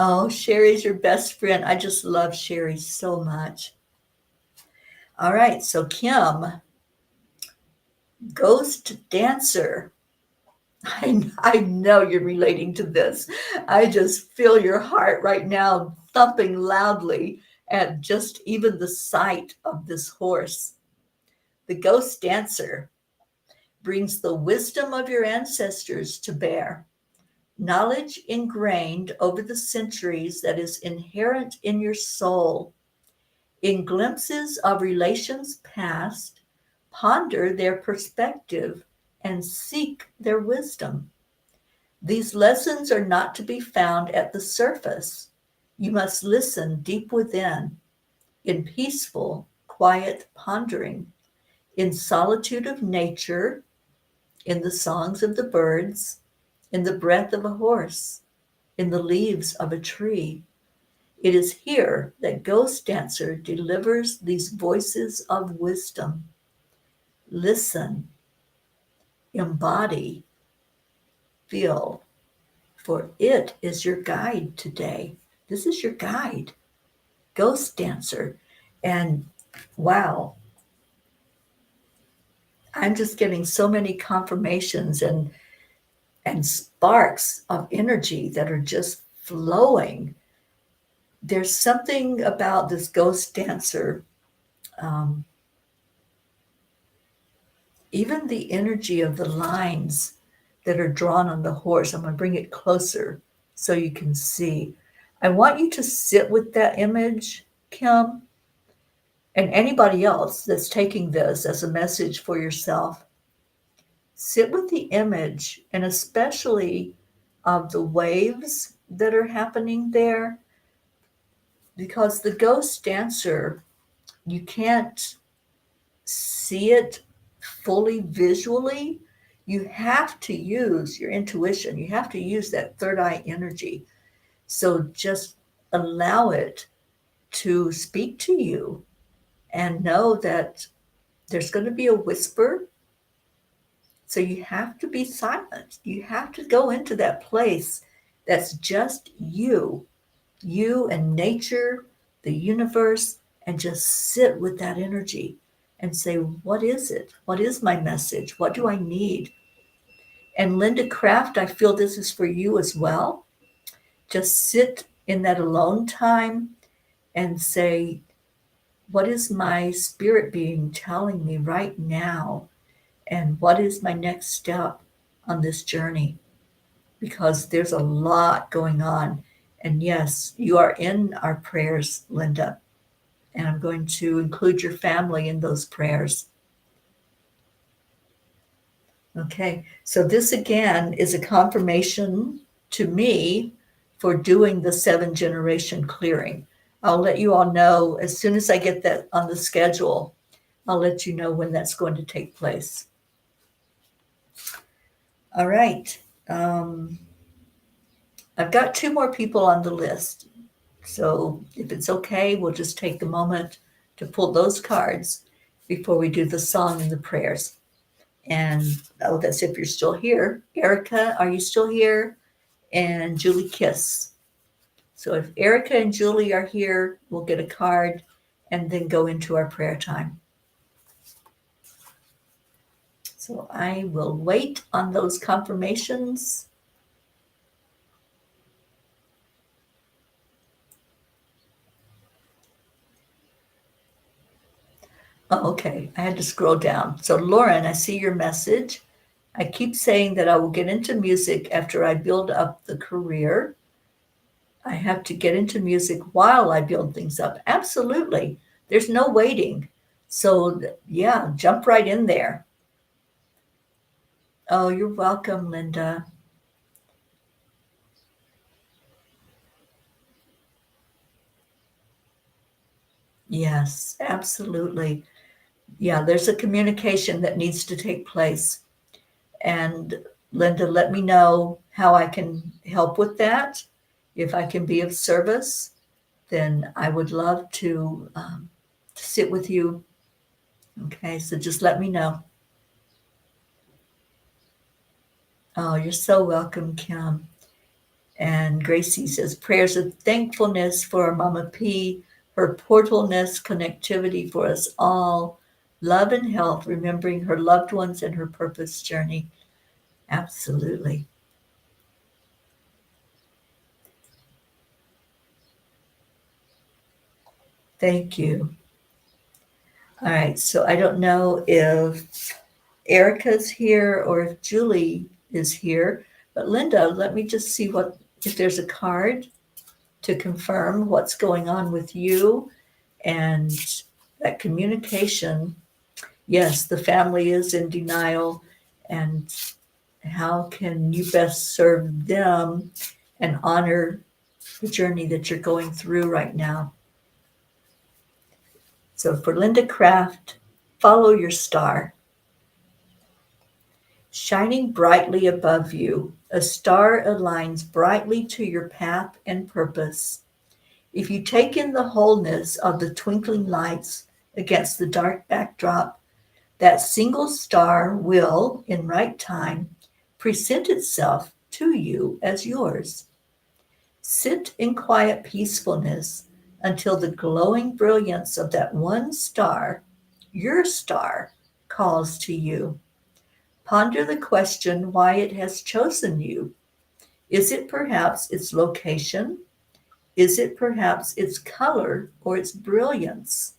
oh, Sherry's your best friend. I just love Sherry so much. All right, so Kim, Ghost Dancer. I know you're relating to this. I just feel your heart right now thumping loudly at just even the sight of this horse. The Ghost Dancer brings the wisdom of your ancestors to bear, knowledge ingrained over the centuries that is inherent in your soul. In glimpses of relations past, ponder their perspective and seek their wisdom. These lessons are not to be found at the surface. You must listen deep within, in peaceful, quiet pondering, in solitude of nature, in the songs of the birds, in the breath of a horse, in the leaves of a tree. It is here that Ghost Dancer delivers these voices of wisdom. Listen, embody, feel, for it is your guide today. This is your guide, Ghost Dancer. And wow, I'm just getting so many confirmations and sparks of energy that are just flowing. There's something about this ghost dancer. Um, Even the energy of the lines that are drawn on the horse, I'm going to bring it closer so you can see. I want you to sit with that image, Kim, and anybody else that's taking this as a message for yourself. Sit with the image, and especially of the waves that are happening there, because the ghost dancer, you can't see it fully visually. You have to use your intuition. You have to use that third eye energy. So just allow it to speak to you and know that there's going to be a whisper. So you have to be silent. You have to go into that place that's just you and nature, the universe, and just sit with that energy and say, what is it? What is my message? What do I need? And Linda Craft, I feel this is for you as well. Just sit in that alone time and say, what is my spirit being telling me right now? And what is my next step on this journey? Because there's a lot going on. And yes, you are in our prayers, Linda. And I'm going to include your family in those prayers. Okay, so this again is a confirmation to me for doing the 7 generation clearing. I'll let you all know as soon as I get that on the schedule. I'll let you know when that's going to take place. All right. I've got 2 more people on the list. So if it's okay, we'll just take a moment to pull those cards before we do the song and the prayers. And that's if you're still here. Erica, are you still here? And Julie Kiss. So if Erica and Julie are here, we'll get a card and then go into our prayer time. So I will wait on those confirmations. Oh, okay. I had to scroll down. So Lauren, I see your message. I keep saying that I will get into music after I build up the career. I have to get into music while I build things up. Absolutely. There's no waiting. So, yeah, jump right in there. Oh, you're welcome, Linda. Yes, absolutely. Yeah, there's a communication that needs to take place. And Linda, let me know how I can help with that. If I can be of service, then I would love to sit with you. Okay, so just let me know. Oh, you're so welcome, Kim. And Gracie says, prayers of thankfulness for Mama P, her portalness, connectivity for us all, love and health, remembering her loved ones and her purpose journey. Absolutely. Thank you. All right, so I don't know if Erica's here or if Julie is here, but Linda, let me just see if there's a card to confirm what's going on with you and that communication. Yes, the family is in denial, and how can you best serve them and honor the journey that you're going through right now? So for Linda Craft, follow your star. Shining brightly above you, a star aligns brightly to your path and purpose. If you take in the wholeness of the twinkling lights against the dark backdrop, that single star will, in right time, present itself to you as yours. Sit in quiet peacefulness until the glowing brilliance of that one star, your star, calls to you. Ponder the question why it has chosen you. Is it perhaps its location? Is it perhaps its color or its brilliance?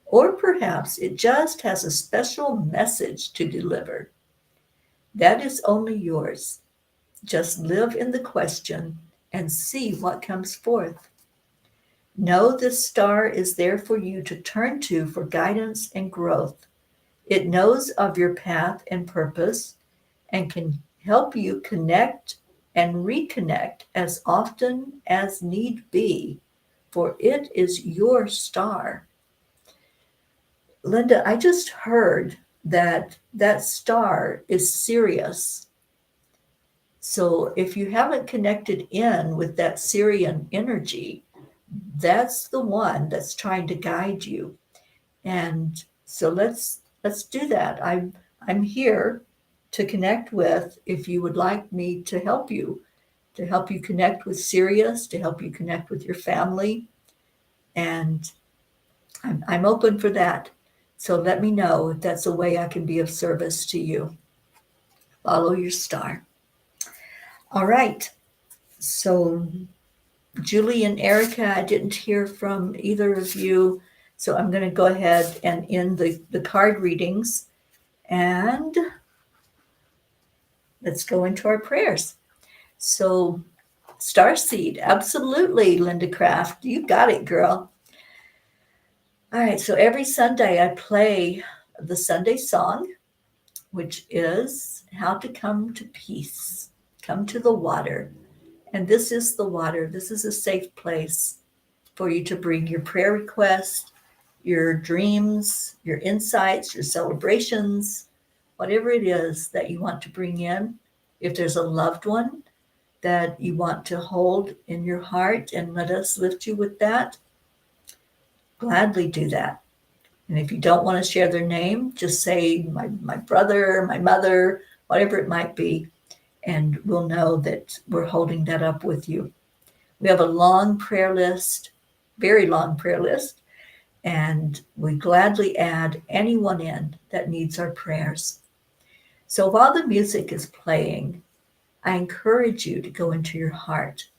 Or perhaps it just has a special message to deliver. That is only yours. Just live in the question and see what comes forth. Know this star is there for you to turn to for guidance and growth. It knows of your path and purpose and can help you connect and reconnect as often as need be, for it is your star. Linda, I just heard that that star is Sirius. So if you haven't connected in with that Sirian energy, that's the one that's trying to guide you. And so let's do that. I'm here to connect with, if you would like me to help you connect with Sirius, to help you connect with your family. And I'm open for that. So let me know if that's a way I can be of service to you. Follow your star. All right. So Julie and Erica, I didn't hear from either of you. So I'm going to go ahead and end the card readings. And let's go into our prayers. So Starseed, absolutely, Linda Craft. You got it, girl. All right, so every Sunday I play the Sunday song, which is How to Come to Peace, Come to the Water. And this is the water. This is a safe place for you to bring your prayer requests, your dreams, your insights, your celebrations, whatever it is that you want to bring in. If there's a loved one that you want to hold in your heart and let us lift you with that, gladly do that. And if you don't want to share their name, just say my brother, my mother, whatever it might be, and we'll know that we're holding that up with you. We have a long prayer list, very long prayer list, and we gladly add anyone in that needs our prayers. So while the music is playing, I encourage you to go into your heart.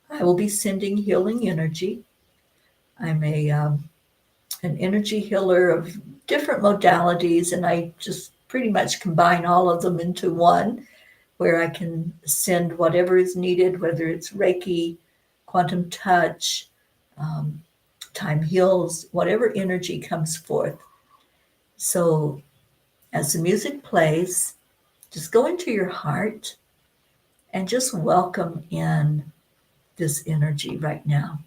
I will be sending healing energy. I'm an energy healer of different modalities, and I just pretty much combine all of them into one, where I can send whatever is needed, whether it's Reiki, quantum touch, time heals, whatever energy comes forth. So as the music plays, just go into your heart and just welcome in this energy right now.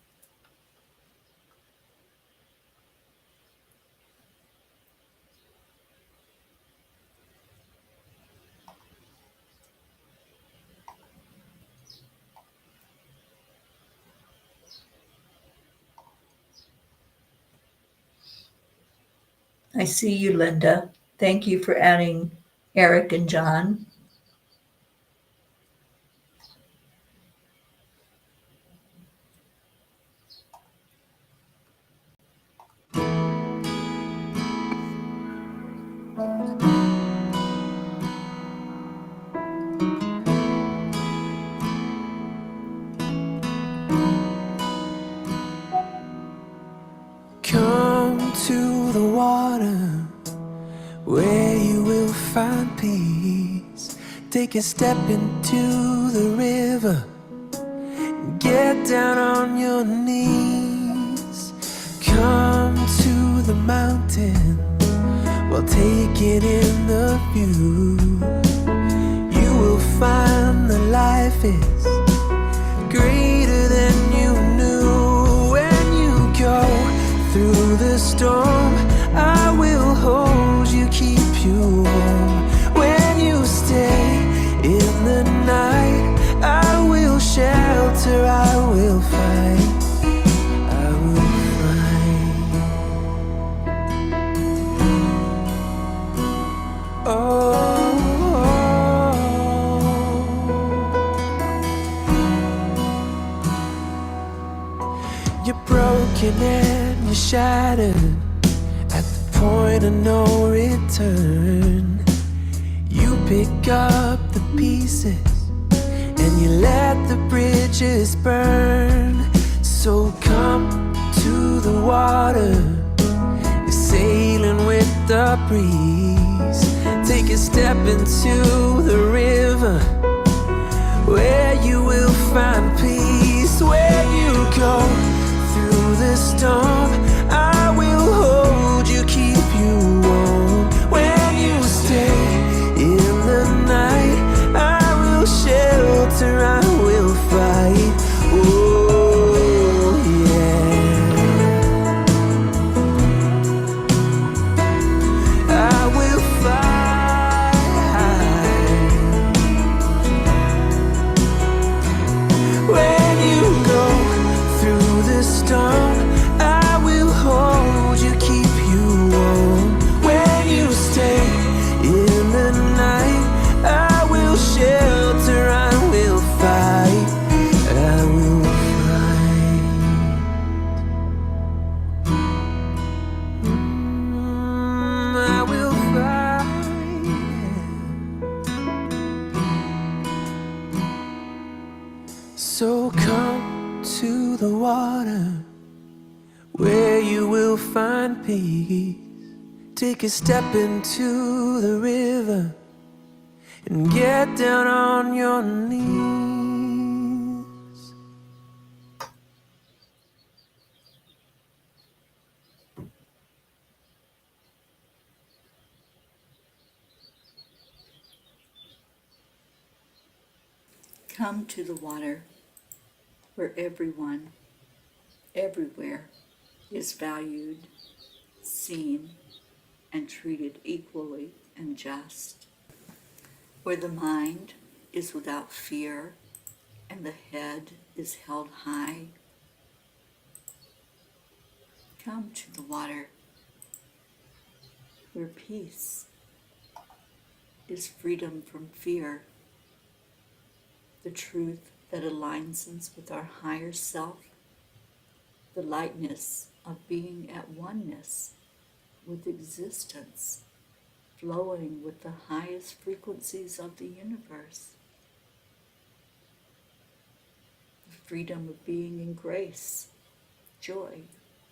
I see you, Linda. Thank you for adding Eric and John. Come to the water where you will find peace. Take a step into the river, get down on your knees. Come to the mountain while taking in the view. You will find that life is greater than you knew. When you go through the storm, I will hold you, keep you warm. When you stay in the night, I will shelter, I will fight, I will fight. Oh, you're broken and you're shattered at the point point of no return. You pick up the pieces and you let the bridges burn. So come to the water, you're sailing with the breeze. Take a step into the river, where you will find peace. When you go through the storm, I will hold you, keep you warm. When you stay in the night, I will shelter, I will fight. Oh yeah, I will fight. When you go through the storm, I will hold you, keep you warm. When you stay in the night, I will shelter, I will fight, I will fight. I will fight. So come to the water, where you will find peace. Take a step into the river and get down on your knees. Come to the water, where everyone, everywhere, is valued, seen, and treated equally and just. Where the mind is without fear and the head is held high. Come to the water, where peace is freedom from fear, the truth that aligns us with our higher self, the lightness of being at oneness with existence, flowing with the highest frequencies of the universe, the freedom of being in grace, joy,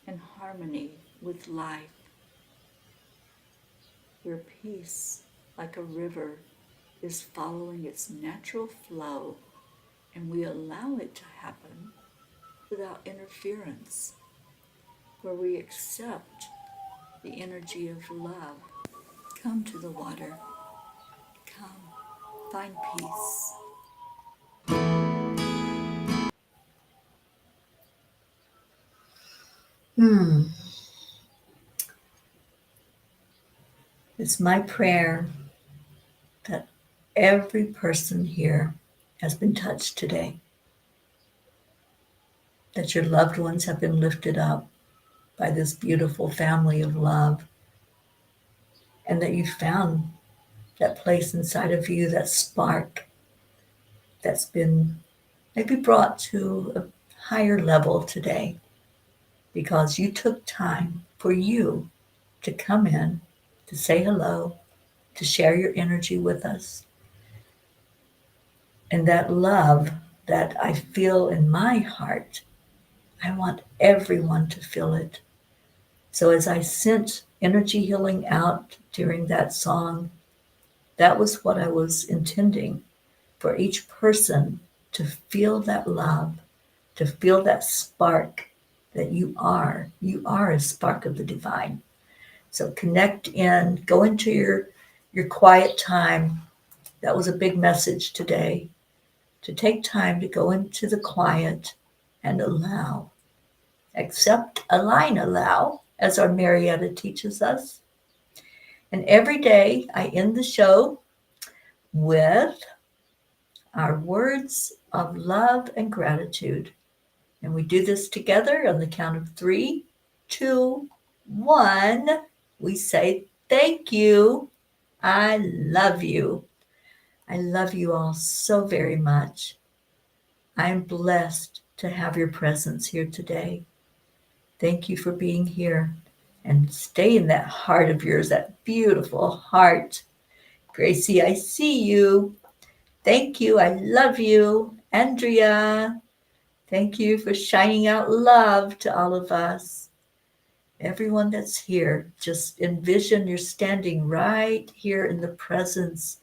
and harmony with life, where peace, like a river, is following its natural flow, and we allow it to happen without interference, where we accept the energy of love. Come to the water. Come, find peace. It's my prayer that every person here has been touched today, that your loved ones have been lifted up by this beautiful family of love, and that you found that place inside of you, that spark that's been maybe brought to a higher level today because you took time for you to come in, to say hello, to share your energy with us. And that love that I feel in my heart, I want everyone to feel it. So as I sent energy healing out during that song, that was what I was intending, for each person to feel that love, to feel that spark that you are. You are a spark of the divine. So connect in, go into your quiet time. That was a big message today, to take time to go into the quiet and allow. Accept, align, allow, as our Marietta teaches us. And every day I end the show with our words of love and gratitude. And we do this together on the count of 3, 2, 1. We say, thank you. I love you. I love you all so very much. I'm blessed to have your presence here today. Thank you for being here. And stay in that heart of yours, that beautiful heart. Gracie, I see you. Thank you. I love you. Andrea, thank you for shining out love to all of us. Everyone that's here, just envision you're standing right here in the presence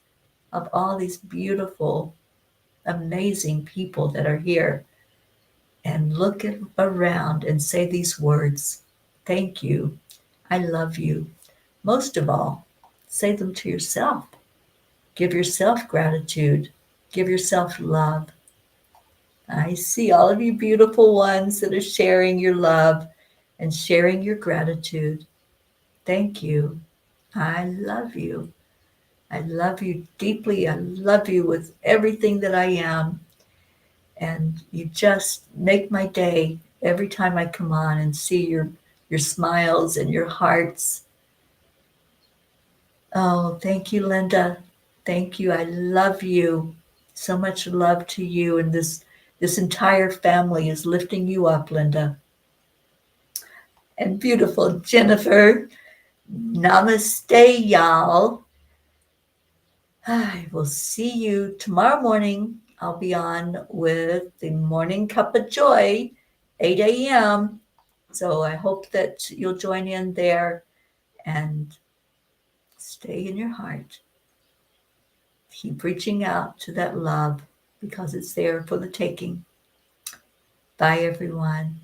of all these beautiful, amazing people that are here. And look around and say these words. Thank you. I love you. Most of all, say them to yourself. Give yourself gratitude. Give yourself love. I see all of you beautiful ones that are sharing your love and sharing your gratitude. Thank you. I love you. I love you deeply. I love you with everything that I am. And you just make my day every time I come on and see your smiles and your hearts. Oh, thank you, Linda. Thank you. I love you. So much love to you. And this entire family is lifting you up, Linda. And beautiful Jennifer. Namaste, y'all. I will see you tomorrow morning. I'll be on with the Morning Cup of Joy, 8 a.m. So I hope that you'll join in there and stay in your heart. Keep reaching out to that love because it's there for the taking. Bye, everyone.